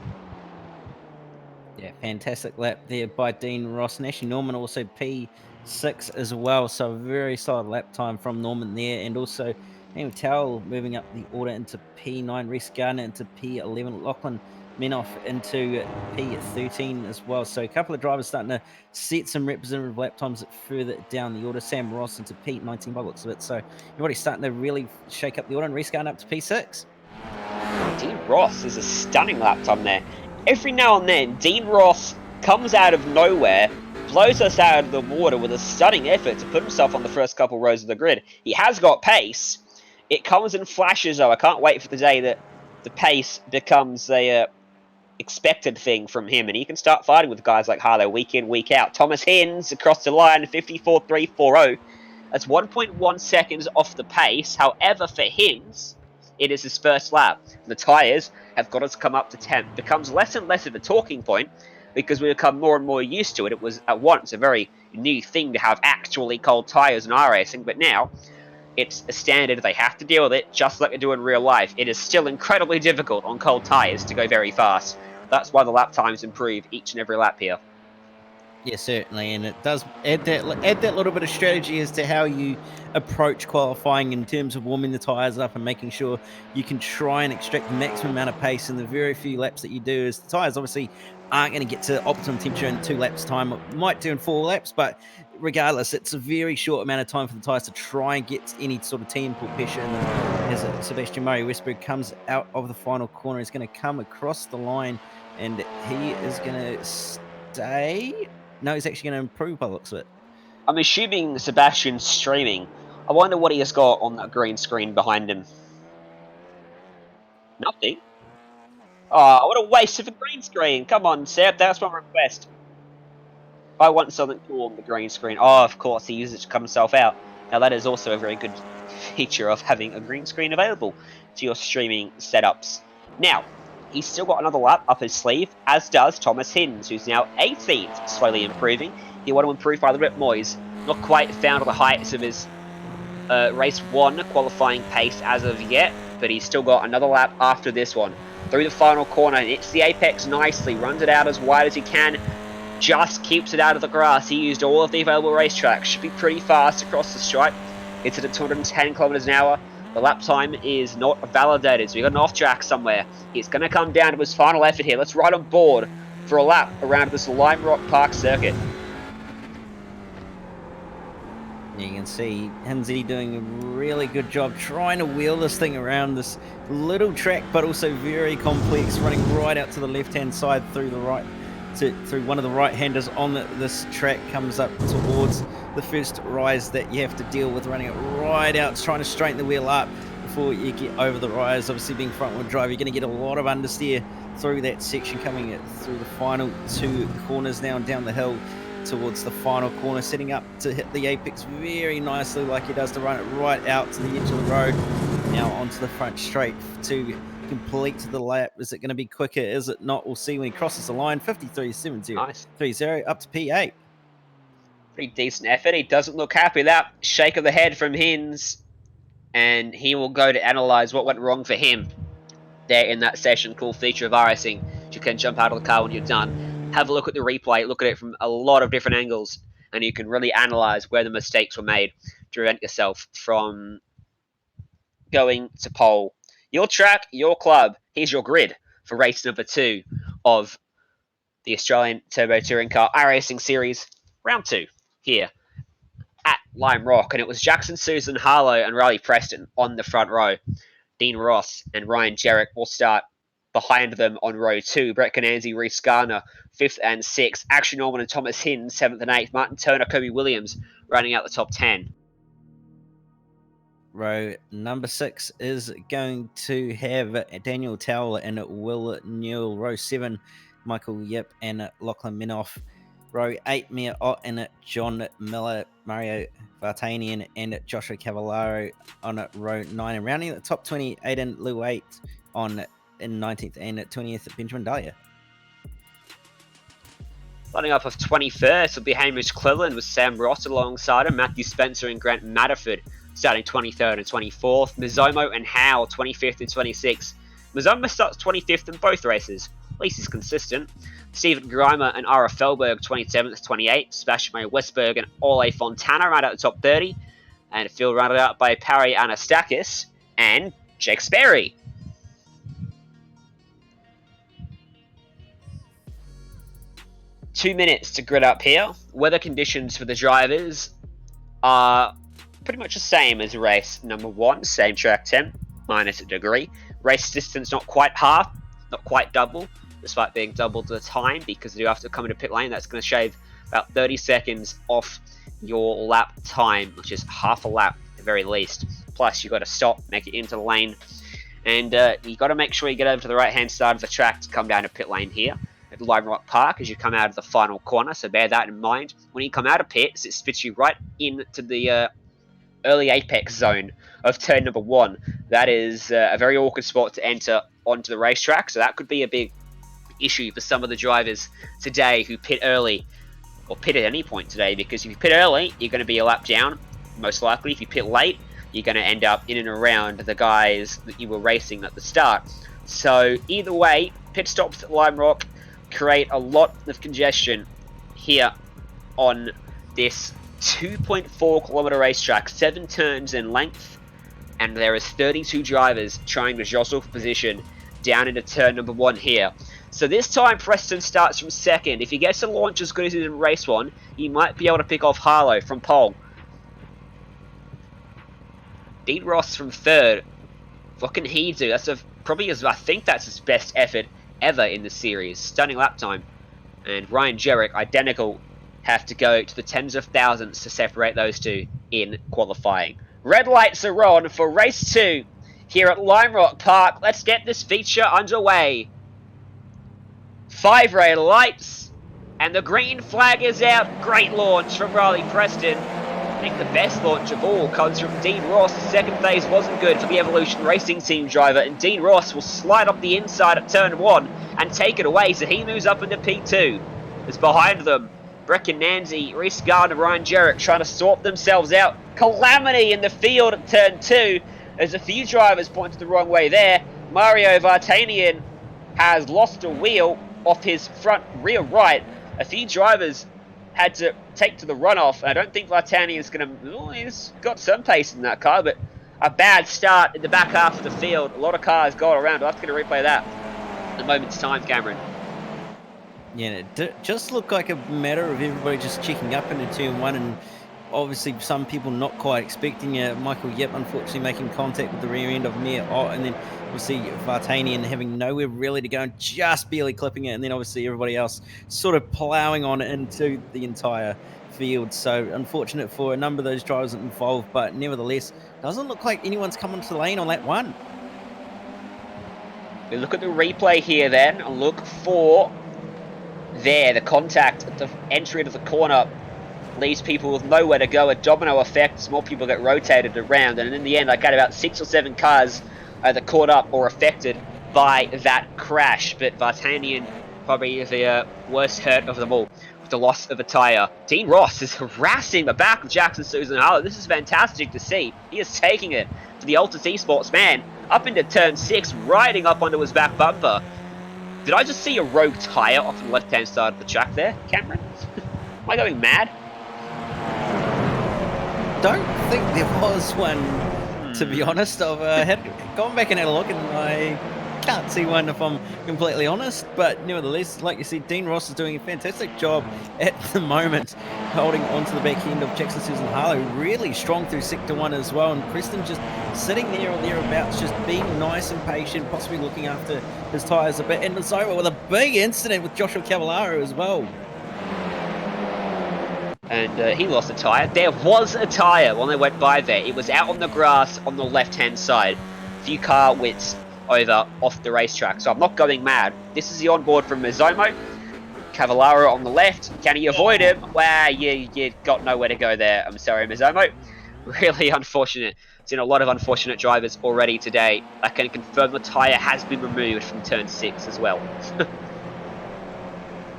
Yeah, fantastic lap there by Dean Ross. And actually Norman also P6 as well. So a very solid lap time from Norman there. And also Daniel Towell moving up the order into P9. Reese Gardner into P11. Lachlan Menoff into P13 as well. So a couple of drivers starting to set some representative lap times further down the order. Sam Ross into P19 by the looks of it. So you're already starting to really shake up the order. And Reese Gardner up to P6. Dean Ross is a stunning lap time there. Every now and then, Dean Ross comes out of nowhere, blows us out of the water with a stunning effort to put himself on the first couple rows of the grid. He has got pace. It comes in flashes, though. I can't wait for the day that the pace becomes a expected thing from him, and he can start fighting with guys like Harlow week in, week out. Thomas Hens across the line, 54.340. That's 1.1 seconds off the pace. However, for Hens, it is his first lap. The tyres have got us come up to 10th. It becomes less and less of a talking point because we become more and more used to it. It was at once a very new thing to have actually cold tyres in iRacing, but now it's a standard. They have to deal with it just like they do in real life. It is still incredibly difficult on cold tyres to go very fast. That's why the lap times improve each and every lap here. Yeah, certainly, and it does add that little bit of strategy as to how you approach qualifying in terms of warming the tyres up and making sure you can try and extract the maximum amount of pace in the very few laps that you do, as the tyres obviously aren't going to get to optimum temperature in 2 laps time. It might do in 4 laps, but regardless, it's a very short amount of time for the tyres to try and get any sort of T-input pressure. And as Sebastian Murray Westberg comes out of the final corner, he's going to come across the line, and he is going to stay... No, he's actually going to improve by the looks of it. I'm assuming Sebastian's streaming. I wonder what he has got on that green screen behind him. Nothing. Oh, what a waste of a green screen. Come on, Seb, that's my request. I want something cool on the green screen. Oh, of course, he uses it to cut himself out. Now, that is also a very good feature of having a green screen available to your streaming setups. Now, he's still got another lap up his sleeve, as does Thomas Hins, who's now 18th, slowly improving. You want to improve by a little bit more. He's not quite found the heights of his race 1 qualifying pace as of yet, but he's still got another lap after this one. Through the final corner, and hits the apex nicely, runs it out as wide as he can, just keeps it out of the grass. He used all of the available racetracks, should be pretty fast across the stripe. It's at 210 kilometers an hour. The lap time is not validated, so we got an off track somewhere. It's going to come down to his final effort here. Let's ride on board for a lap around this Lime Rock Park circuit. You can see Hinsey doing a really good job trying to wheel this thing around this little track, but also very complex, running right out to the left-hand side through the right, through one of the right-handers on this track, comes up towards the first rise that you have to deal with, running it right out, trying to straighten the wheel up before you get over the rise. Obviously, being front-wheel drive, you're going to get a lot of understeer through that section, coming through the final two corners now and down the hill towards the final corner, setting up to hit the apex very nicely like he does, to run it right out to the edge of the road, now onto the front straight to complete the lap. Is it going to be quicker? Is it not? We'll see when he crosses the line. 53.70 Nice. 30 up to P8. Pretty decent effort. He doesn't look happy. That shake of the head from Hins, and he will go to analyze what went wrong for him there in that session. Cool feature of iRacing. You can jump out of the car when you're done. Have a look at the replay, look at it from a lot of different angles, and you can really analyze where the mistakes were made to prevent yourself from going to pole. Your track, your club, here's your grid for race number 2 of the Australian Turbo Touring Car iRacing Series, round 2, here at Lime Rock. And it was Jackson, Susan, Harlow, and Riley Preston on the front row. Dean Ross and Ryan Jarrett will start behind them on row 2. Brett Cananzi, Reece Garner, 5th and 6th. Action Norman and Thomas Hins, 7th and 8th. Martin Turner, Kobe Williams, running out the top 10. Row number 6 is going to have Daniel Towler and Will Newell. Row 7, Michael Yip and Lachlan Minoff. Row 8, Mia Ott and John Miller, Mario Vartanian and Joshua Cavallaro on row 9. And rounding the top 20, Aidan Luate in 19th and 20th, Benjamin Dahlia. Lining up of 21st will be Hamish Cleveland with Sam Ross alongside him. Matthew Spencer and Grant Matterford starting 23rd and 24th. Mizomo and Howe 25th and 26th. Mizomo starts 25th in both races. At least he's consistent. Stephen Grimer and Ara Felberg 27th, 28th. Sebastian May Westberg and Ole Fontana round out the top 30. And field rounded out by Parry Anastakis and Jake Sperry. Two minutes to grid up here. Weather conditions for the drivers are pretty much the same as race number 1. Same track temp, minus a degree. Race distance not quite half, not quite double, despite being double the time, because you have to come into pit lane. That's going to shave about 30 seconds off your lap time, which is half a lap at the very least. Plus, you've got to stop, make it into the lane, and you've got to make sure you get over to the right-hand side of the track to come down to pit lane here at Lime Rock Park as you come out of the final corner, so bear that in mind. When you come out of pits, it spits you right into the early apex zone of turn number 1. That is a very awkward spot to enter onto the racetrack, so that could be a big issue for some of the drivers today who pit early, or pit at any point today, because if you pit early, you're going to be a lap down, most likely. If you pit late, you're going to end up in and around the guys that you were racing at the start. So either way, pit stops at Lime Rock create a lot of congestion here on this 2.4 kilometer racetrack, 7 turns in length, and there is 32 drivers trying to jostle for position down into turn number 1 here. So this time Preston starts from 2nd. If he gets a launch as good as he did in race 1, he might be able to pick off Harlow from pole. Dean Ross from 3rd. What can he do? That's probably I think that's his best effort ever in the series. Stunning lap time. And Ryan Jarrett, identical, have to go to the tens of thousands to separate those two in qualifying. Red lights are on for race 2 here at Lime Rock Park. Let's get this feature underway. 5 red lights, and the green flag is out. Great launch from Riley Preston. I think the best launch of all comes from Dean Ross. The second phase wasn't good for the Evolution Racing Team driver, and Dean Ross will slide up the inside at turn 1 and take it away, so he moves up into P2. As behind them, Brecken Nancy, Reece Gardner, Ryan Jarrett trying to sort themselves out. Calamity in the field at turn 2. There's a few drivers pointed the wrong way there. Mario Vartanian has lost a wheel off his front rear right. A few drivers had to take to the runoff. I don't think Vartani is going to... Oh, he's got some pace in that car, but a bad start in the back half of the field. A lot of cars got around. We'll have to get a replay of that in a moment's time, Cameron. Yeah, it just looked like a matter of everybody just checking up into turn one, and obviously some people not quite expecting it. Michael Yip unfortunately making contact with the rear end of Mir Ott, and then obviously Vartanian having nowhere really to go and just barely clipping it, and then obviously everybody else sort of ploughing on into the entire field. So unfortunate for a number of those drivers involved, but nevertheless, doesn't look like anyone's come into the lane on that one. We look at the replay here then, and look for the contact at the entry into the corner. Leaves people with nowhere to go. A domino effect as more people get rotated around, and in the end I got about 6 or 7 cars either caught up or affected by that crash, but Vartanian probably the worst hurt of them all with the loss of a tyre. Dean Ross is harassing the back of Jackson Susan Harlow. This is fantastic to see. He is taking it to the Altus Esports man up into turn 6, riding up onto his back bumper. Did I just see a rogue tyre off the left hand side of the track there, Cameron? Am I going mad? Don't think there was one, to be honest. I've had gone back and had a look, and I can't see one if I'm completely honest. But nevertheless, like you said, Dean Ross is doing a fantastic job at the moment, holding onto the back end of Jackson Susan Harlow. Really strong through sector 1 as well, and Preston just sitting there or thereabouts, just being nice and patient, possibly looking after his tyres a bit. And it's over with a big incident with Joshua Cavallaro as well. And he lost a tyre. There was a tyre when they went by there. It was out on the grass on the left-hand side. A few car widths over off the racetrack. So I'm not going mad. This is the onboard from Mizomo. Cavallaro on the left. Can he avoid him? Wow, you got nowhere to go there. I'm sorry, Mizomo. Really unfortunate. Seen a lot of unfortunate drivers already today. I can confirm the tyre has been removed from turn 6 as well.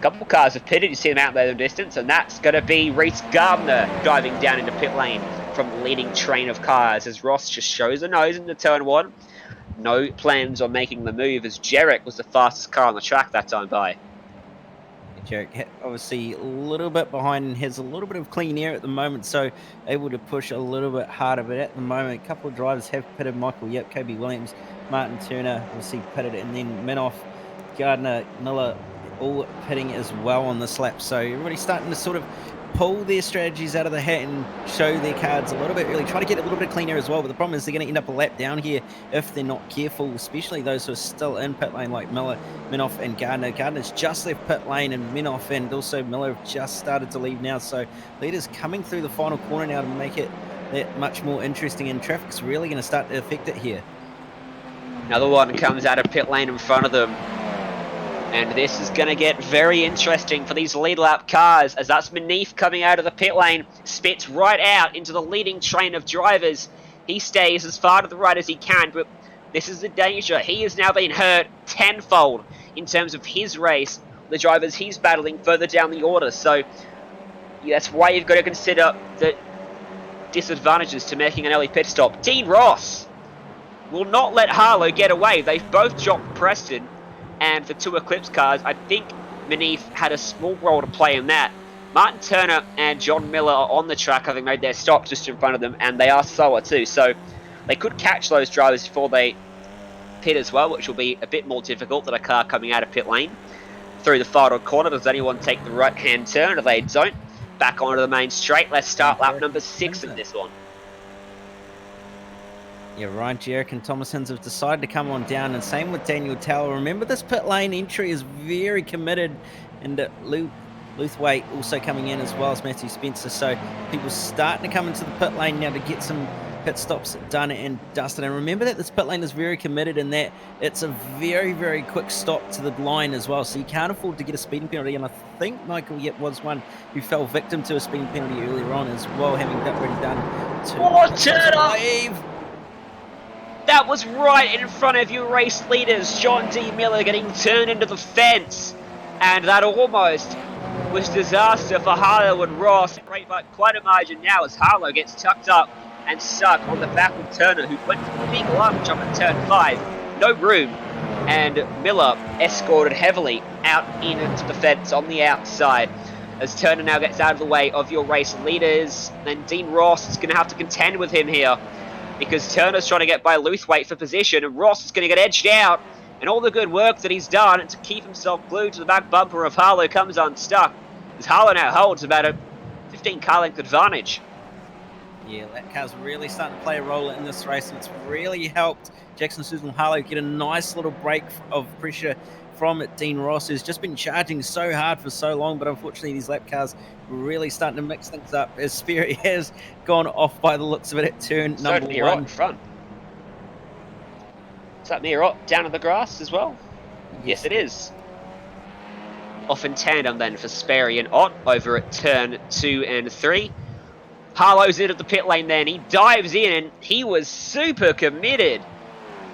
Couple cars have pitted, you see them out there in the distance, and that's going to be Reese Gardner driving down into pit lane from the leading train of cars as Ross just shows a nose into turn 1. No plans on making the move as Jarek was the fastest car on the track that time by. Jarek obviously a little bit behind and has a little bit of clean air at the moment, so able to push a little bit harder, but at the moment a couple of drivers have pitted. Michael Yip, Kobe Williams, Martin Turner obviously pitted, and then Minoff, Gardner, Miller all pitting as well on this lap. So everybody's starting to sort of pull their strategies out of the hat and show their cards a little bit early, try to get a little bit of clean air as well. But the problem is they're going to end up a lap down here if they're not careful, especially those who are still in pit lane like Miller, Minoff and Gardner. Gardner's just left pit lane, and Minoff and also Miller have just started to leave now. So leaders coming through the final corner now to make it that much more interesting, and traffic's really going to start to affect it here. Another one comes out of pit lane in front of them. And this is going to get very interesting for these lead lap cars, as that's Manif coming out of the pit lane, spits right out into the leading train of drivers. He stays as far to the right as he can, but this is the danger. He has now been hurt tenfold in terms of his race, the drivers he's battling further down the order. So yeah, that's why you've got to consider the disadvantages to making an early pit stop. Dean Ross will not let Harlow get away. They've both dropped Preston. And the 2 Eclipse cars, I think Manif had a small role to play in that. Martin Turner and John Miller are on the track, having made their stop just in front of them, and they are slower too. So they could catch those drivers before they pit as well, which will be a bit more difficult than a car coming out of pit lane. Through the final corner, does anyone take the right-hand turn? If they don't, back onto the main straight. Let's start lap number 6 in this one. Yeah, Ryan Jarek and Thomas Hins have decided to come on down, and same with Daniel Tower. Remember, this pit lane entry is very committed, and Luthwaite also coming in as well as Matthew Spencer. So people starting to come into the pit lane now to get some pit stops done and dusted. And remember that this pit lane is very committed in that it's a very, very quick stop to the line as well. So you can't afford to get a speeding penalty. And I think Michael Yip was one who fell victim to a speeding penalty earlier on as well, having already done 2. That was right in front of your race leaders. John D. Miller getting turned into the fence. And that almost was disaster for Harlow and Ross. Right, but quite a margin now as Harlow gets tucked up and stuck on the back of Turner, who went for the big lunge up at turn 5. No room. And Miller escorted heavily out into the fence on the outside. as Turner now gets out of the way of your race leaders. And Dean Ross is going to have to contend with him here, because Turner's trying to get by Luthwaite for position, and Ross is going to get edged out. And all the good work that he's done to keep himself glued to the back bumper of Harlow comes unstuck, as Harlow now holds about a 15 car length advantage. Yeah, that car's really starting to play a role in this race, and it's really helped Jackson Susan Harlow get a nice little break of pressure from Dean Ross, who's just been charging so hard for so long, but unfortunately these lap cars really starting to mix things up, as Sperry has gone off by the looks of it at turn number Certainly 1. right in front. Is that Mirot down in the grass as well? Yes, it is. Off in tandem then for Sperry and Ott over at turn 2 and 3. Harlow's in at the pit lane then. He dives in and he was super committed.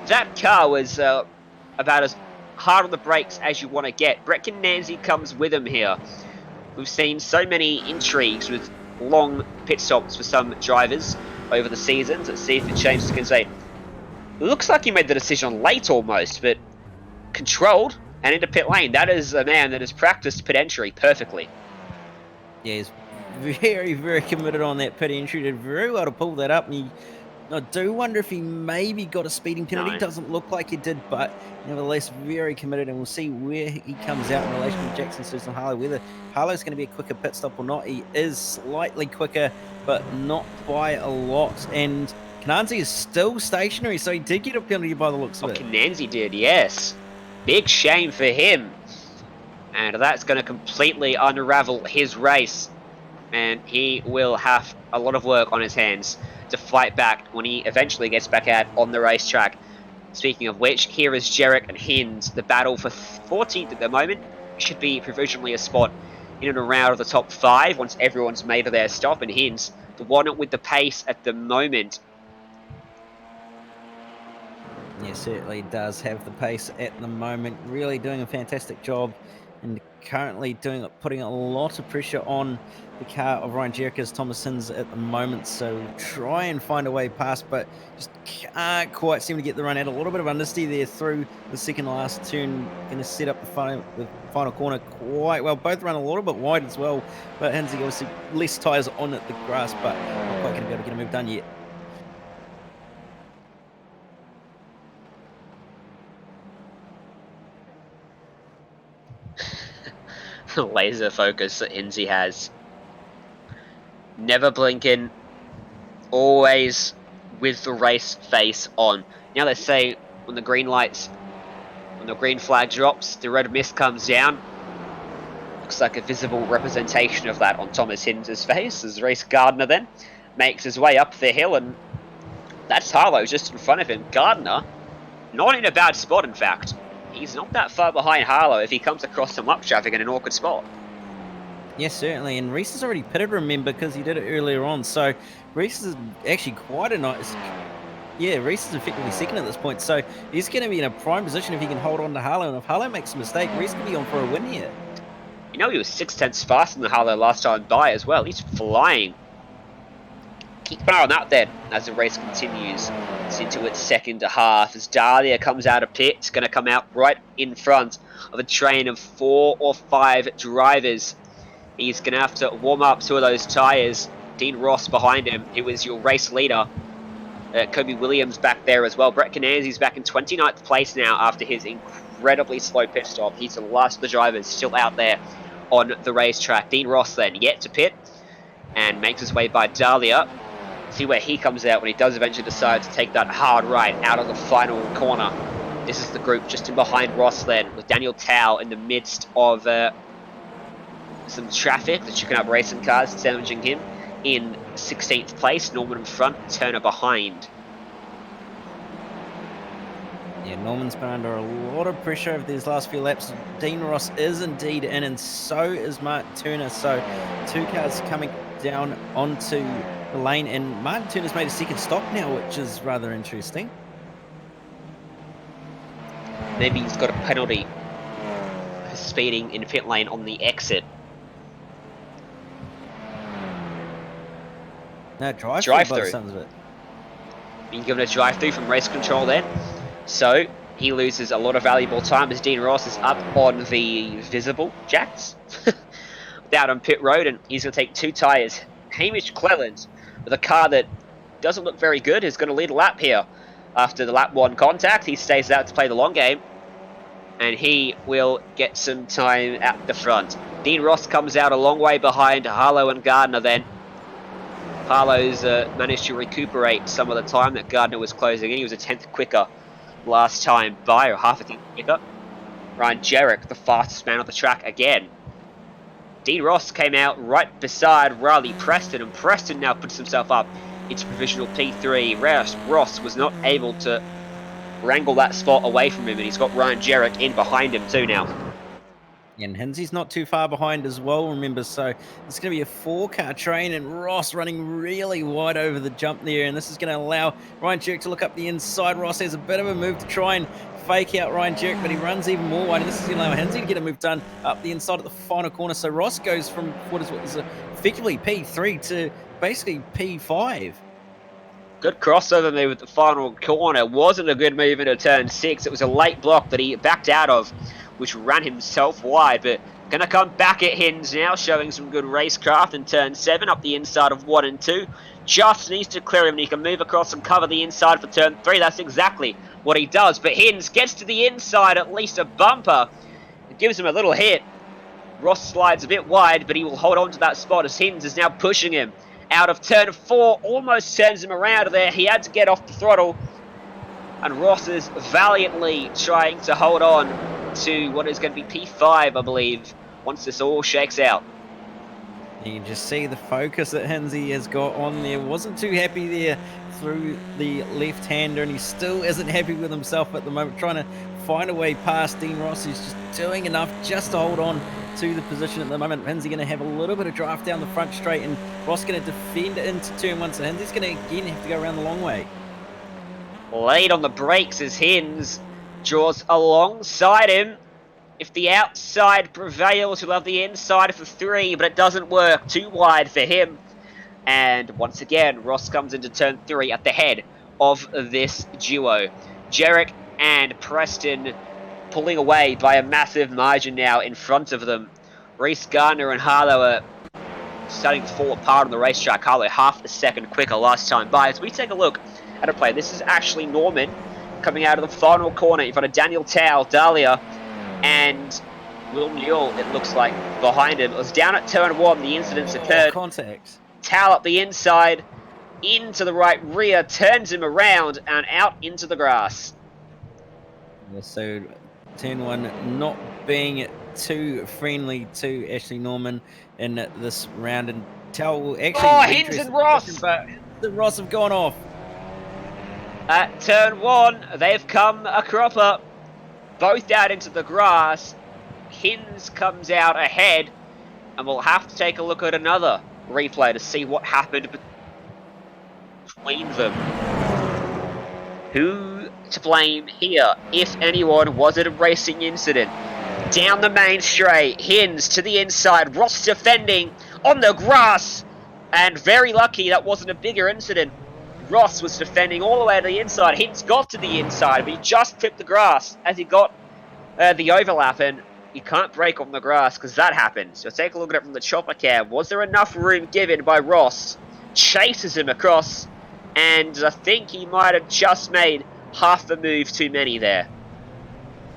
That car was about as hard on the brakes as you want to get. Brett Cananzi comes with him here. We've seen so many intrigues with long pit stops for some drivers over the seasons. Let's see if it changes. Can say, looks like he made the decision late almost, but controlled and into pit lane. That is a man that has practiced pit entry perfectly. Yeah, he's very, very committed on that pit entry. Did very well to pull that up. And I do wonder if he maybe got a speeding penalty. No. Doesn't look like he did, but nevertheless, very committed. And we'll see where he comes out in relation to Jackson Susan Harlow. Whether Harlow's going to be a quicker pit stop or not. He is slightly quicker, but not by a lot. And Cananzi is still stationary, so he did get a penalty by the looks of it. Cananzi did, yes. Big shame for him. And that's going to completely unravel his race. And he will have a lot of work on his hands to fight back when he eventually gets back out on the racetrack. Speaking of which, here is Jarek and Hinds. The battle for 14th at the moment should be provisionally a spot in and around the top 5 once everyone's made their stop. And Hinds, the one with the pace at the moment. Yeah, certainly does have the pace at the moment. Really doing a fantastic job, and currently putting a lot of pressure on the car of Ryan Jericho's Thomas Hinds at the moment. So try and find a way past, but just can't quite seem to get the run out. A little bit of understeer there through the second last turn. Going to set up the final corner quite well. Both run a little bit wide as well, but Hinds obviously less tyres on at the grass, but not quite going to be able to get a move done yet. Laser focus that Hinsey has. Never blinking, always with the race face on. Now let's say when the green flag drops, the red mist comes down. Looks like a visible representation of that on Thomas Hinds' face as Reece Gardner then makes his way up the hill, and that's Harlow just in front of him. Gardner, not in a bad spot in fact. He's not that far behind Harlow if he comes across some up traffic in an awkward spot. Yes, certainly. And Reece has already pitted, remember, because he did it earlier on. So Reece is actually quite a nice... Yeah, Reece is effectively second at this point. So he's going to be in a prime position if he can hold on to Harlow. And if Harlow makes a mistake, Reece could be on for a win here. You know, he was 6/10 faster than Harlow last time by as well. He's flying. Keep an eye on that then as the race continues. It's into its second half as Dahlia comes out of pit. It's going to come out right in front of a train of 4 or 5 drivers. He's going to have to warm up 2 of those tyres. Dean Ross behind him, who is your race leader. Kobe Williams back there as well. Brett Cananzi's back in 29th place now after his incredibly slow pit stop. He's the last of the drivers still out there on the racetrack. Dean Ross then yet to pit and makes his way by Dahlia. See where he comes out when he does eventually decide to take that hard right out of the final corner. This is the group just in behind Ross then, with Daniel Tao in the midst of some traffic. The Chicken Up Racing cars sandwiching him in 16th place. Norman in front, Turner behind. Yeah, Norman's been under a lot of pressure over these last few laps. Dean Ross is indeed in, and so is Mark Turner. So 2 cars coming down onto the lane, and Martin Turner's made a second stop now, which is rather interesting. Maybe he's got a penalty for speeding in pit lane on the exit. No, drive Drive-through. by the sounds of it. Being given a drive-through from race control then. So he loses a lot of valuable time as Dean Ross is up on the visible jacks. down on pit road, and he's going to take 2 tyres. Hamish Cleland, with a car that doesn't look very good, is going to lead a lap here. After the lap 1 contact, he stays out to play the long game, and he will get some time at the front. Dean Ross comes out a long way behind Harlow and Gardner then. Harlow's managed to recuperate some of the time that Gardner was closing in. He was a 10th quicker last time by, or half a 10th quicker. Ryan Jarek, the fastest man on the track again. Dean Ross came out right beside Riley Preston, and Preston now puts himself up into provisional P3. Ross was not able to wrangle that spot away from him, and he's got Ryan Jarek in behind him too now. And Hinsey's not too far behind as well, remember, so it's going to be a 4-car train, and Ross running really wide over the jump there, and this is going to allow Ryan Jarek to look up the inside. Ross has a bit of a move to try and fake out Ryan Jarek, but he runs even more wide, and this is going to allow Hinsey to get a move done up the inside of the final corner. So Ross goes from what is effectively P3 to basically P5. Good crossover move at the final corner. Wasn't a good move into turn 6. It was a late block that he backed out of, which ran himself wide, but going to come back at Hins now, showing some good racecraft in turn 7 up the inside of 1 and 2. Just needs to clear him, and he can move across and cover the inside for turn 3. That's exactly what he does, but Hins gets to the inside, at least a bumper. It gives him a little hit. Ross slides a bit wide, but he will hold on to that spot as Hins is now pushing him out of turn 4, almost turns him around there. He had to get off the throttle, and Ross is valiantly trying to hold on to what is going to be P5, I believe, once this all shakes out. You can just see the focus that Hinsey has got on there. Wasn't too happy there through the left-hander, and he still isn't happy with himself at the moment, trying to find a way past Dean Ross, who's just doing enough just to hold on to the position at the moment. Hinsey going to have a little bit of draft down the front straight, and Ross going to defend into turn 1, so Hinsey's going to again have to go around the long way. Late on the brakes as Hins draws alongside him. If the outside prevails, he'll have the inside for 3, but it doesn't work. Too wide for him. And once again, Ross comes into turn 3 at the head of this duo. Jarek and Preston pulling away by a massive margin now in front of them. Reese Gardner and Harlow are starting to fall apart on the racetrack. Harlow half a second quicker last time by. As we take a look at a play, this is actually Norman coming out of the final corner in front of Daniel Tao, Dahlia, and Will Newell, it looks like, behind him. It was down at turn 1, the incidents occurred. Contact. Tao up the inside, into the right rear, turns him around and out into the grass. Yeah, so turn 1 not being too friendly to Ashley Norman in this round, and Tao will actually... Oh, Hins and Ross! But the Ross have gone off. At turn 1, they've come a cropper. Both out into the grass. Hins comes out ahead, and we'll have to take a look at another replay to see what happened between them. Who to blame here? If anyone, was it a racing incident? Down the main straight, Hins to the inside, Ross defending on the grass, and very lucky that wasn't a bigger incident. Ross was defending all the way to the inside. Hins got to the inside, but he just tripped the grass as he got the overlap, and you can't brake on the grass because that happened. So take a look at it from the chopper cam. Was there enough room given by Ross? Chases him across, and I think he might have just made half the move too many there.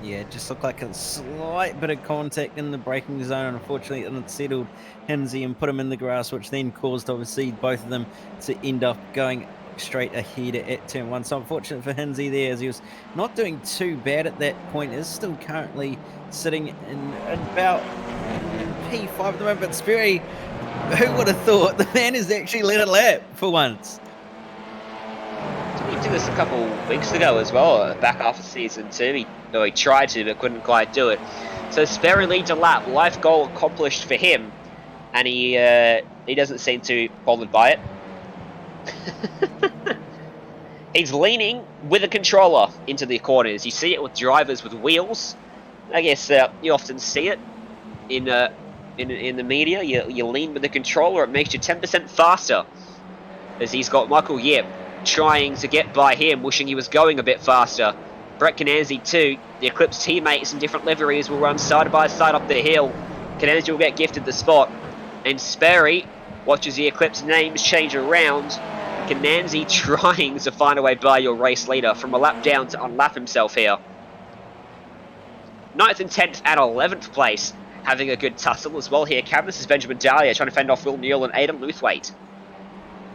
Yeah, it just looked like a slight bit of contact in the braking zone. Unfortunately, it unsettled Hinsey and put him in the grass, which then caused, obviously, both of them to end up going straight ahead at turn 1. So unfortunate for Hinsey there, as he was not doing too bad at that point. Is still currently sitting in about P5 at the moment. But Sperry, who would have thought the man has actually led a lap for once? He did this a couple weeks ago as well, back half of season 2. He tried to, but couldn't quite do it. So Sperry leads a lap. Life goal accomplished for him, and he doesn't seem too bothered by it. He's leaning with a controller into the corners. You see it with drivers with wheels. I guess you often see it in the media. You lean with the controller. It makes you 10% faster. As he's got Michael Yip trying to get by him, wishing he was going a bit faster. Brett Cananzi too. The Eclipse teammates in different liveries will run side by side up the hill. Cananzi will get gifted the spot. And Sperry watches the Eclipse names change around. Kananzi trying to find a way by your race leader from a lap down to unlap himself here. 9th and 10th and 11th place having a good tussle as well here. This is Benjamin Dahlia trying to fend off Will Neal and Aidan Luthwaite.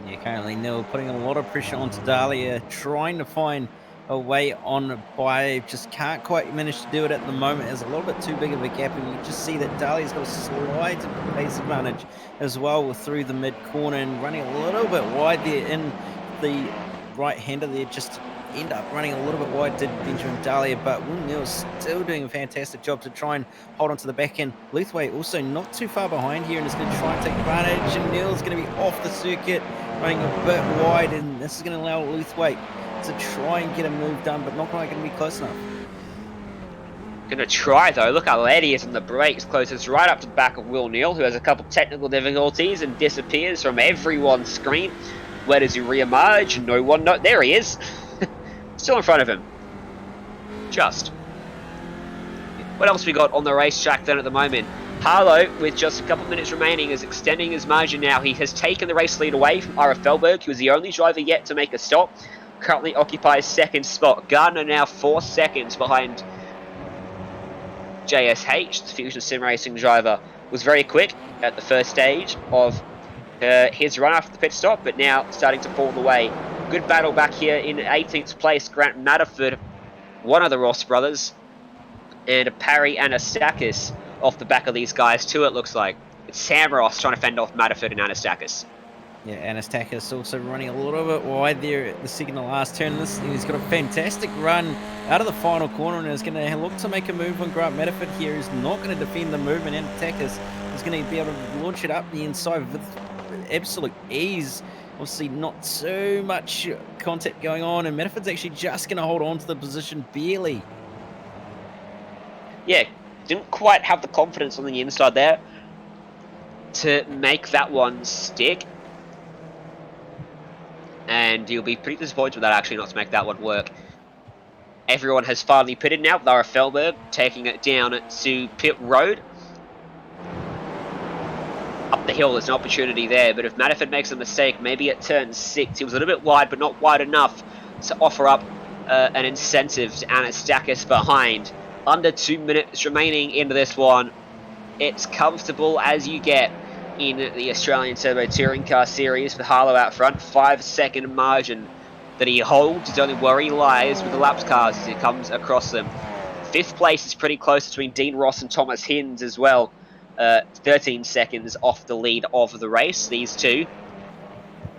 Yeah, currently Neil putting a lot of pressure onto Dahlia, trying to find a way on by, just can't quite manage to do it at the moment. There's a little bit too big of a gap, and you just see that Dahlia's got a slight pace advantage as well through the mid corner and running a little bit wide there in the right-hander there, just end up running a little bit wide, did Benjamin Dahlia, but Will Neal's still doing a fantastic job to try and hold on to the back end. Luthwaite also not too far behind here and is going to try and take advantage, and Neal's going to be off the circuit, running a bit wide, and this is going to allow Luthwaite to try and get a move done, but not quite going to be close enough. Gonna try though. Look how late he is on the brakes, closes right up to the back of Will Neal, who has a couple technical difficulties and disappears from everyone's screen. Where does he re-emerge? No one knows. There he is. Still in front of him. Just. What else we got on the racetrack then at the moment? Harlow, with just a couple of minutes remaining, is extending his margin now. He has taken the race lead away from Ira Felberg, who was the only driver yet to make a stop. Currently occupies second spot. Gardner now 4 seconds behind JSH, the Fusion Sim Racing driver. Was very quick at the first stage of his run after the pit stop, but now starting to fall away. Good battle back here in 18th place. Grant Matterford, one of the Ross brothers, and Parry Anastakis off the back of these guys too, it looks like. It's Sam Ross trying to fend off Matterford and Anastakis. Yeah, Anastakis also running a little bit wide there at the second to last turn. He's got a fantastic run out of the final corner and is going to look to make a move on Grant Matterford here. He's not going to defend the move, and Anastakis is going to be able to launch it up the inside with absolute ease. Obviously not so much contact going on, and Matterford's actually just going to hold on to the position barely. Yeah, didn't quite have the confidence on the inside there to make that one stick. And you'll be pretty disappointed with that, actually, not to make that one work. Everyone has finally pitted now. Lara Felberg taking it down to pit road. Up the hill, there's an opportunity there, but if Matterford makes a mistake, maybe at turn 6, he was a little bit wide, but not wide enough to offer up an incentive to Anastakis behind. Under 2 minutes remaining into this one. It's comfortable as you get in the Australian Turbo Touring Car Series with Harlow out front. 5-second margin that he holds. His only worry lies with the laps cars as he comes across them. 5th place is pretty close between Dean Ross and Thomas Hinds as well. 13 seconds off the lead of the race. These two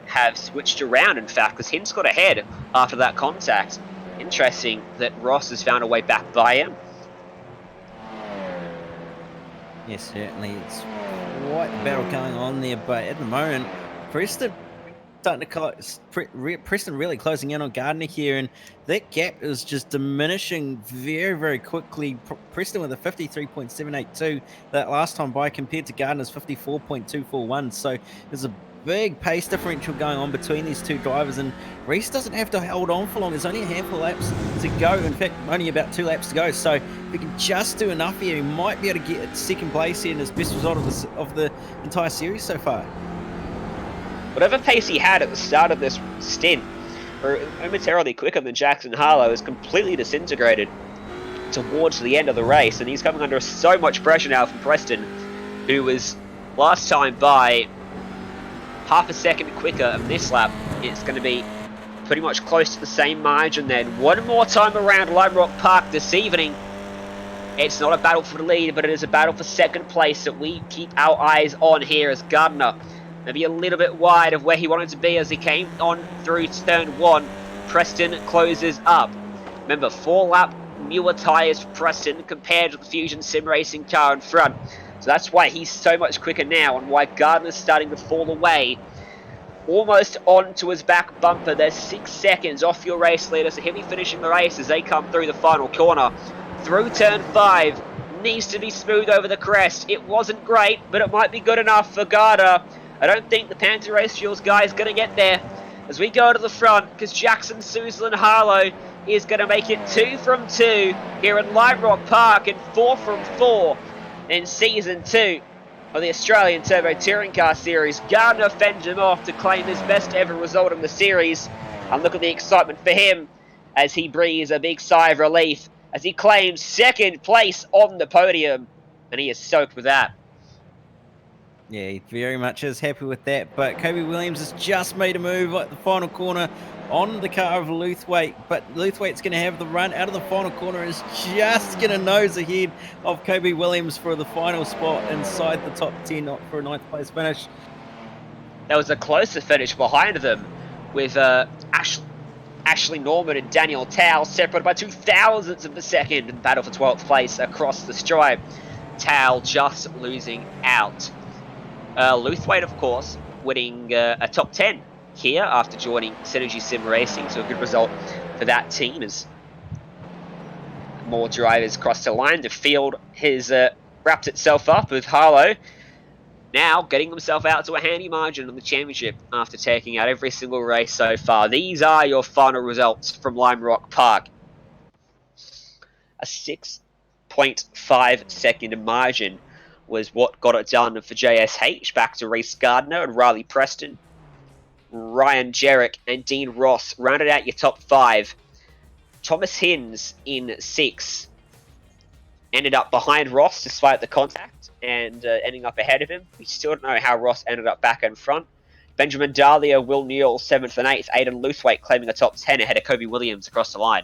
have switched around, in fact, because Hinds got ahead after that contact. Interesting that Ross has found a way back by him. Yes, certainly. It's quite a battle going on there, but at the moment, Preston starting to Preston really closing in on Gardner here, and that gap is just diminishing very, very quickly. Preston with a 53.782 that last time by, compared to Gardner's 54.241. So there's a big pace differential going on between these two drivers, and Reese doesn't have to hold on for long. There's only a handful of laps to go. In fact, only about 2 laps to go. So if he can just do enough here, he might be able to get second place here in his best result of the entire series so far. Whatever pace he had at the start of this stint, or momentarily quicker than Jackson Harlow, is completely disintegrated towards the end of the race, and he's coming under so much pressure now from Preston, who was last time by half a second quicker, and this lap it's going to be pretty much close to the same margin then. One more time around Lime Rock Park this evening. It's not a battle for the lead, but it is a battle for second place that we keep our eyes on here as Gardner maybe a little bit wide of where he wanted to be as he came on through turn 1. Preston closes up. Remember, 4-lap newer tyres for Preston compared to the Fusion Sim Racing car in front. So that's why he's so much quicker now, and why Gardner's starting to fall away. Almost onto his back bumper. There's 6 seconds off your race leader, so he'll be finishing the race as they come through the final corner. Through turn 5. Needs to be smooth over the crest. It wasn't great, but it might be good enough for Gardner. I don't think the Panther Race Fuels guy is going to get there as we go to the front, because Jackson Suzel Harlow is going to make it 2 from 2 here at Lime Rock Park and 4 from 4 in Season 2. of the Australian Turbo Touring Car Series. Gardner fends him off to claim his best ever result in the series. And look at the excitement for him as he breathes a big sigh of relief as he claims second place on the podium. And he is stoked with that. Yeah, he very much is happy with that. But Kobe Williams has just made a move at the final corner on the car of Luthwaite. But Luthwaite's going to have the run out of the final corner, is just going to nose ahead of Kobe Williams for the final spot inside the top 10 for a 9th place finish. There was a closer finish behind them with Ashley Norman and Daniel Tao separated by 0.02 of a second in battle for 12th place across the stripe. Tao just losing out. Luthwaite, of course, winning a top 10 here after joining Synergy Sim Racing, so a good result for that team as more drivers crossed the line. The field has wrapped itself up with Harlow now getting himself out to a handy margin on the championship after taking out every single race so far. These are your final results from Lime Rock Park. A 6.5 second margin was what got it done for JSH, back to Reese Gardner and Riley Preston. Ryan Jarrett and Dean Ross rounded out your top 5. Thomas Hins in 6th ended up behind Ross despite the contact and ending up ahead of him. We still don't know how Ross ended up back in front. Benjamin Dahlia, Will Newell 7th and 8th. Aidan Luthwaite claiming a top 10 ahead of Kobe Williams across the line.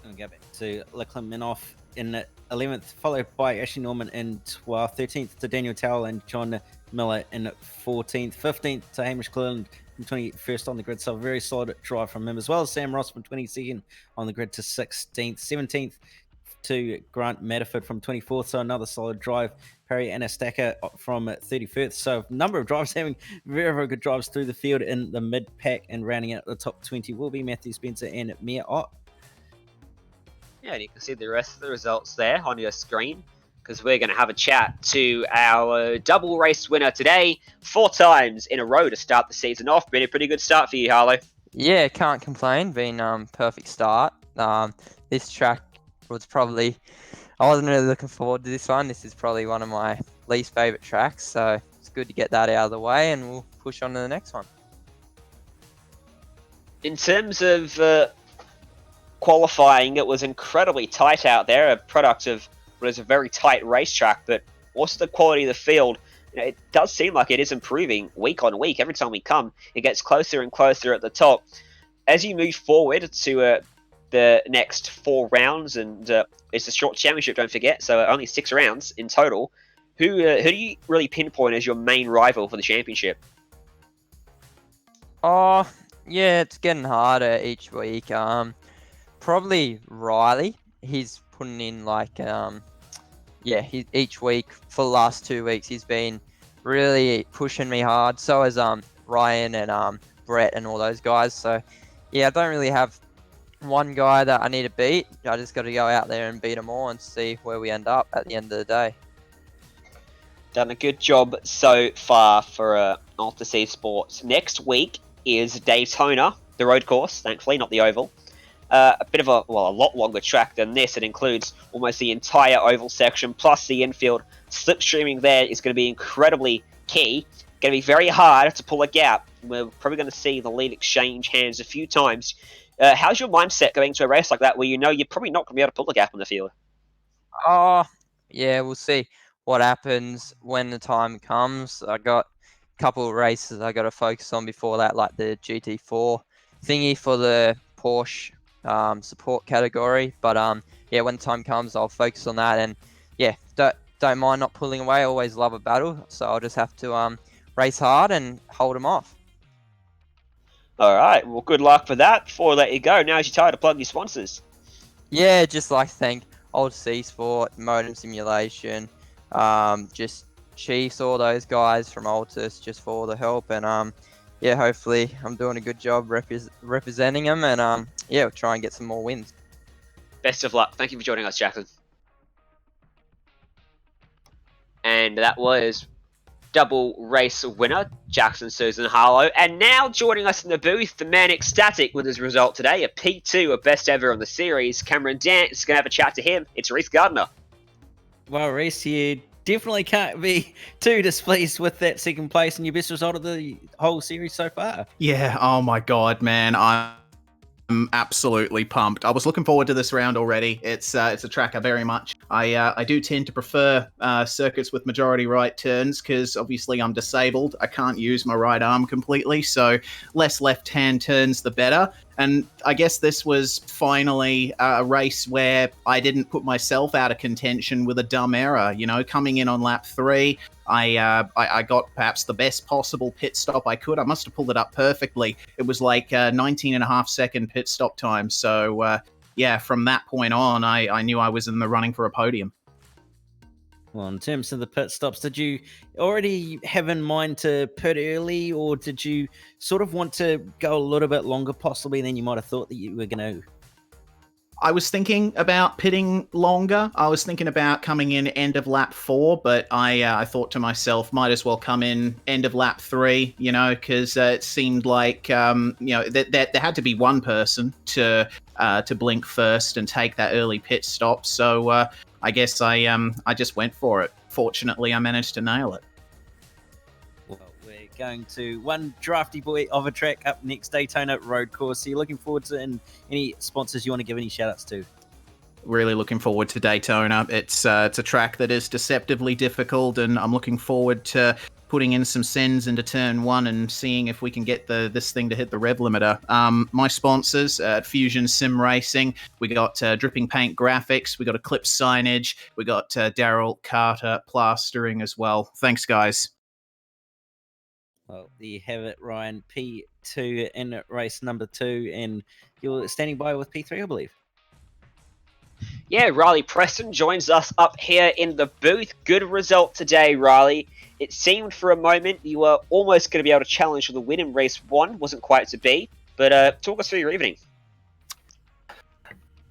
We'll go back to Lachlan Minoff in 11th, followed by Ashley Norman in 12th, 13th to Daniel Towell and John Miller in 14th, 15th to Hamish Cleland from 21st on the grid. So a very solid drive from him, as well as Sam Ross from 22nd on the grid to 16th, 17th to Grant Matterford from 24th. So another solid drive. Perry Anastaka from 31st. So a number of drivers having very, very good drives through the field in the mid-pack, and rounding out the top 20 will be Matthew Spencer and Mia Ott. Yeah, and you can see the rest of the results there on your screen, because we're going to have a chat to our double race winner today, 4 times in a row to start the season off. Been a pretty good start for you, Harlow. Yeah, can't complain. Been perfect start. This track was probably, I wasn't really looking forward to this one. This is probably one of my least favourite tracks, so it's good to get that out of the way, and we'll push on to the next one. In terms of qualifying, it was incredibly tight out there, a product of what is a very tight racetrack, but also the quality of the field. You know, it does seem like it is improving week on week. Every time we come, it gets closer and closer at the top. As you move forward to the next 4 rounds, and it's a short championship, don't forget, so only 6 rounds in total, who do you really pinpoint as your main rival for the championship? Oh, yeah, it's getting harder each week. Probably Riley. He's putting in like, each week for the last 2 weeks, he's been really pushing me hard. So has Ryan and Brett and all those guys. So yeah, I don't really have one guy that I need to beat. I just got to go out there and beat them all and see where we end up at the end of the day. Done a good job so far for Altus Esports. Next week is Daytona, the road course, thankfully, not the oval. A bit of a lot longer track than this. It includes almost the entire oval section, plus the infield. Slipstreaming there is going to be incredibly key. Going to be very hard to pull a gap. We're probably going to see the lead exchange hands a few times. How's your mindset going to a race like that, where you know you're probably not going to be able to pull the gap on the field? Oh, yeah, we'll see what happens when the time comes. I got a couple of races I got to focus on before that, like the GT4 thingy for the Porsche support category. But yeah, when the time comes, I'll focus on that. And yeah, don't mind not pulling away. I always love a battle, so I'll just have to race hard and hold them off. All right, well, good luck for that. Before I let you go, now's your time to plug your sponsors. Yeah, just like to thank Old Sea Sport, Modem Simulation, just Chiefs, all those guys from Altus, just for all the help. And yeah, hopefully I'm doing a good job representing them, and yeah, we'll try and get some more wins. Best of luck. Thank you for joining us, Jackson. And that was double race winner, Jackson Susan Harlow. And now joining us in the booth, the man ecstatic with his result today, a P2, a best ever on the series, Cameron Dance. Going to have a chat to him. It's Reese Gardner. Well, Reese, you definitely can't be too displeased with that second place and your best result of the whole series so far. Yeah, oh my god, man. I'm absolutely pumped. I was looking forward to this round already. It's a track I very much. I do tend to prefer circuits with majority right turns because obviously I'm disabled. I can't use my right arm completely, so less left-hand turns the better. And I guess this was finally a race where I didn't put myself out of contention with a dumb error. You know, coming in on lap 3, I got perhaps the best possible pit stop I could. I must have pulled it up perfectly. It was like 19 and a half second pit stop time. So, yeah, from that point on, I knew I was in the running for a podium. Well, in terms of the pit stops, did you already have in mind to pit early, or did you sort of want to go a little bit longer possibly than you might have thought that you were going to? I was thinking about pitting longer. I was thinking about coming in end of lap 4, but I thought to myself, might as well come in end of lap 3, you know, because it seemed like that there had to be one person to blink first and take that early pit stop. So I guess I just went for it. Fortunately, I managed to nail it. Well, we're going to one drafty boy of a track up next, Daytona Road Course. So you're looking forward to any sponsors you want to give any shout outs to? Really looking forward to Daytona. It's a track that is deceptively difficult, and I'm looking forward to putting in some sends into turn 1 and seeing if we can get this thing to hit the rev limiter. My sponsors at Fusion Sim Racing, we got Dripping Paint Graphics, we got Eclipse Signage, we got Daryl Carter Plastering as well. Thanks, guys. Well, there you have it, Ryan. P2 in race number 2, and you're standing by with P3, I believe. Yeah, Riley Preston joins us up here in the booth. Good result today, Riley. It seemed for a moment you were almost going to be able to challenge for the win in race 1. Wasn't quite to be, but talk us through your evening.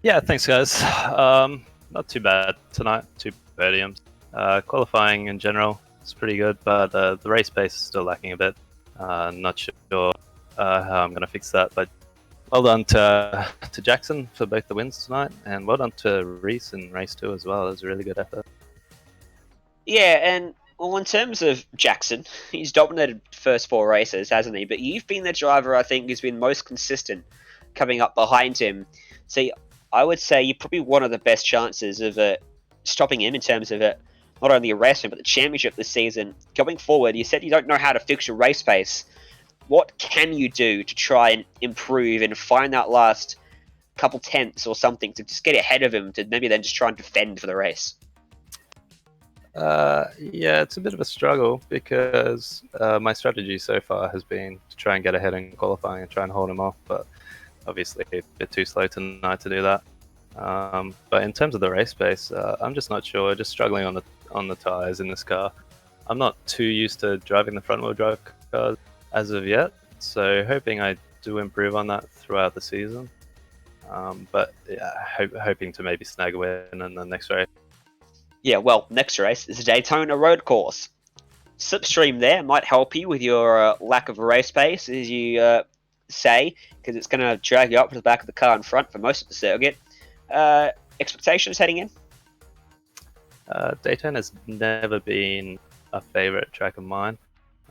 Yeah, thanks, guys. Not too bad tonight. 2 podiums. Qualifying in general is pretty good, but the race pace is still lacking a bit. Not sure how I'm going to fix that, but well done to Jackson for both the wins tonight, and well done to Reese in race 2 as well. It was a really good effort. Yeah, and well, in terms of Jackson, he's dominated the first 4 races, hasn't he? But you've been the driver, I think, who's been most consistent coming up behind him. So I would say you're probably one of the best chances of stopping him in terms of not only a race win, but the championship this season. Going forward, you said you don't know how to fix your race pace. What can you do to try and improve and find that last couple tenths or something to just get ahead of him to maybe then just try and defend for the race? Yeah, it's a bit of a struggle because my strategy so far has been to try and get ahead in qualifying and try and hold him off, but obviously a bit too slow tonight to do that. But in terms of the race pace, I'm just not sure. Just struggling on the tires in this car. I'm not too used to driving the front wheel drive cars as of yet, so hoping I do improve on that throughout the season. But yeah, hoping to maybe snag a win in the next race. Yeah, well, next race is a Daytona Road Course. Slipstream there might help you with your lack of race pace, as you say, because it's going to drag you up to the back of the car in front for most of the circuit. Expectations heading in? Daytona's never been a favorite track of mine,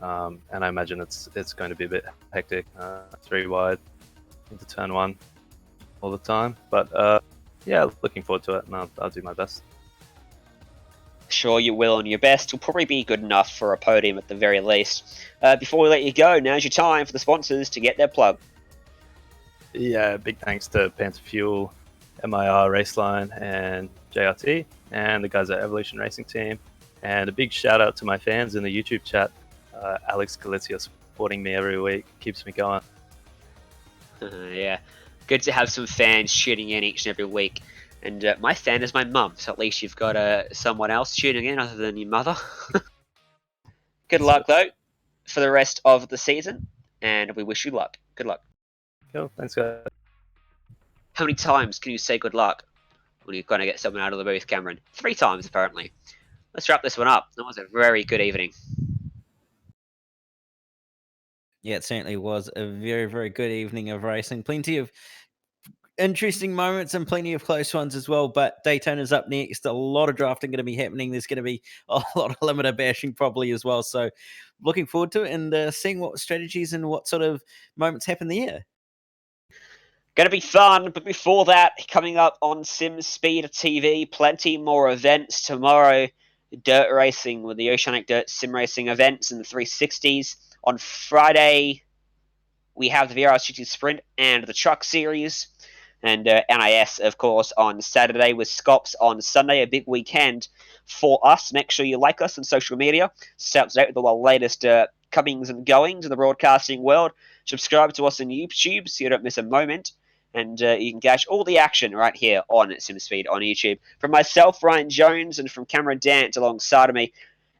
and I imagine it's going to be a bit hectic. 3 wide into turn 1 all the time, but yeah, looking forward to it, and I'll do my best. Sure you will, and your best will probably be good enough for a podium at the very least. Before we let you go, now's your time for the sponsors to get their plug. Yeah, big thanks to Panther Fuel, MIR Raceline, and JRT, and the guys at Evolution Racing Team. And a big shout out to my fans in the YouTube chat. Alex Galizia supporting me every week, keeps me going. Yeah, good to have some fans tuning in each and every week. And my fan is my mum, so at least you've got someone else tuning in other than your mother. Good luck, though, for the rest of the season, and we wish you luck. Good luck. Cool, thanks, guys. How many times can you say good luck when you're going to get someone out of the booth, Cameron? 3 times, apparently. Let's wrap this one up. That was a very good evening. Yeah, it certainly was a very, very good evening of racing. Plenty of interesting moments and plenty of close ones as well. But Daytona's up next. A lot of drafting going to be happening. There's going to be a lot of limiter bashing probably as well. So looking forward to it and seeing what strategies and what sort of moments happen there. Going to be fun, but before that, coming up on Simspeed TV, plenty more events tomorrow. Dirt racing with the Oceanic Dirt Sim Racing events and the 360s. On Friday, we have the VR City Sprint and the Truck Series. And NIS, of course, on Saturday with Scops on Sunday. A big weekend for us. Make sure you like us on social media. Stay up to date with all our latest comings and goings in the broadcasting world. Subscribe to us on YouTube so you don't miss a moment. And you can catch all the action right here on Simspeed on YouTube. From myself, Ryan Jones, and from Cameron Dance alongside of me,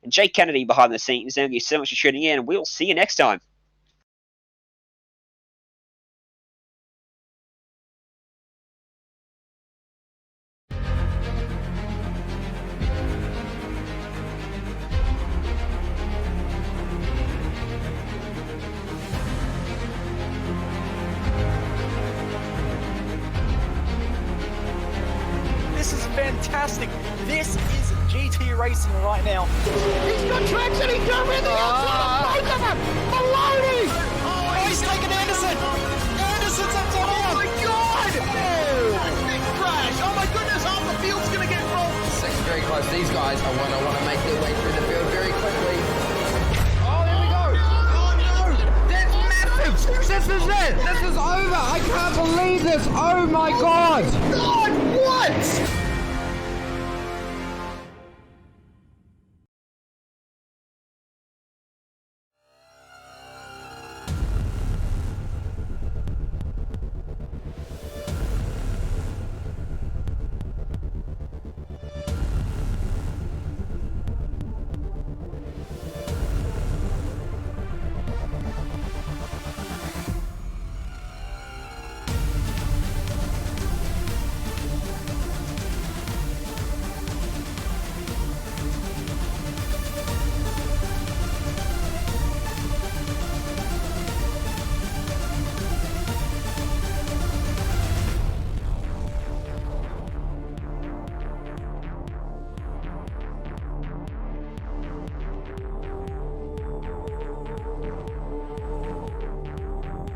and Jake Kennedy behind the scenes. Thank you so much for tuning in, and we'll see you next time. This is fantastic. This is GT racing right now. He's got traction. He's got everything else. Both of them. Maloney. Oh, he's taken Anderson. Anderson's up to him. Oh my God. Oh, big crash. Oh my goodness. Half the field's going to get involved. Second very close. These guys I want to make their way through the field very quickly. Oh, here we go. Oh no. That's massive. This is it. This is over. I can't believe this. Oh my God. God, what?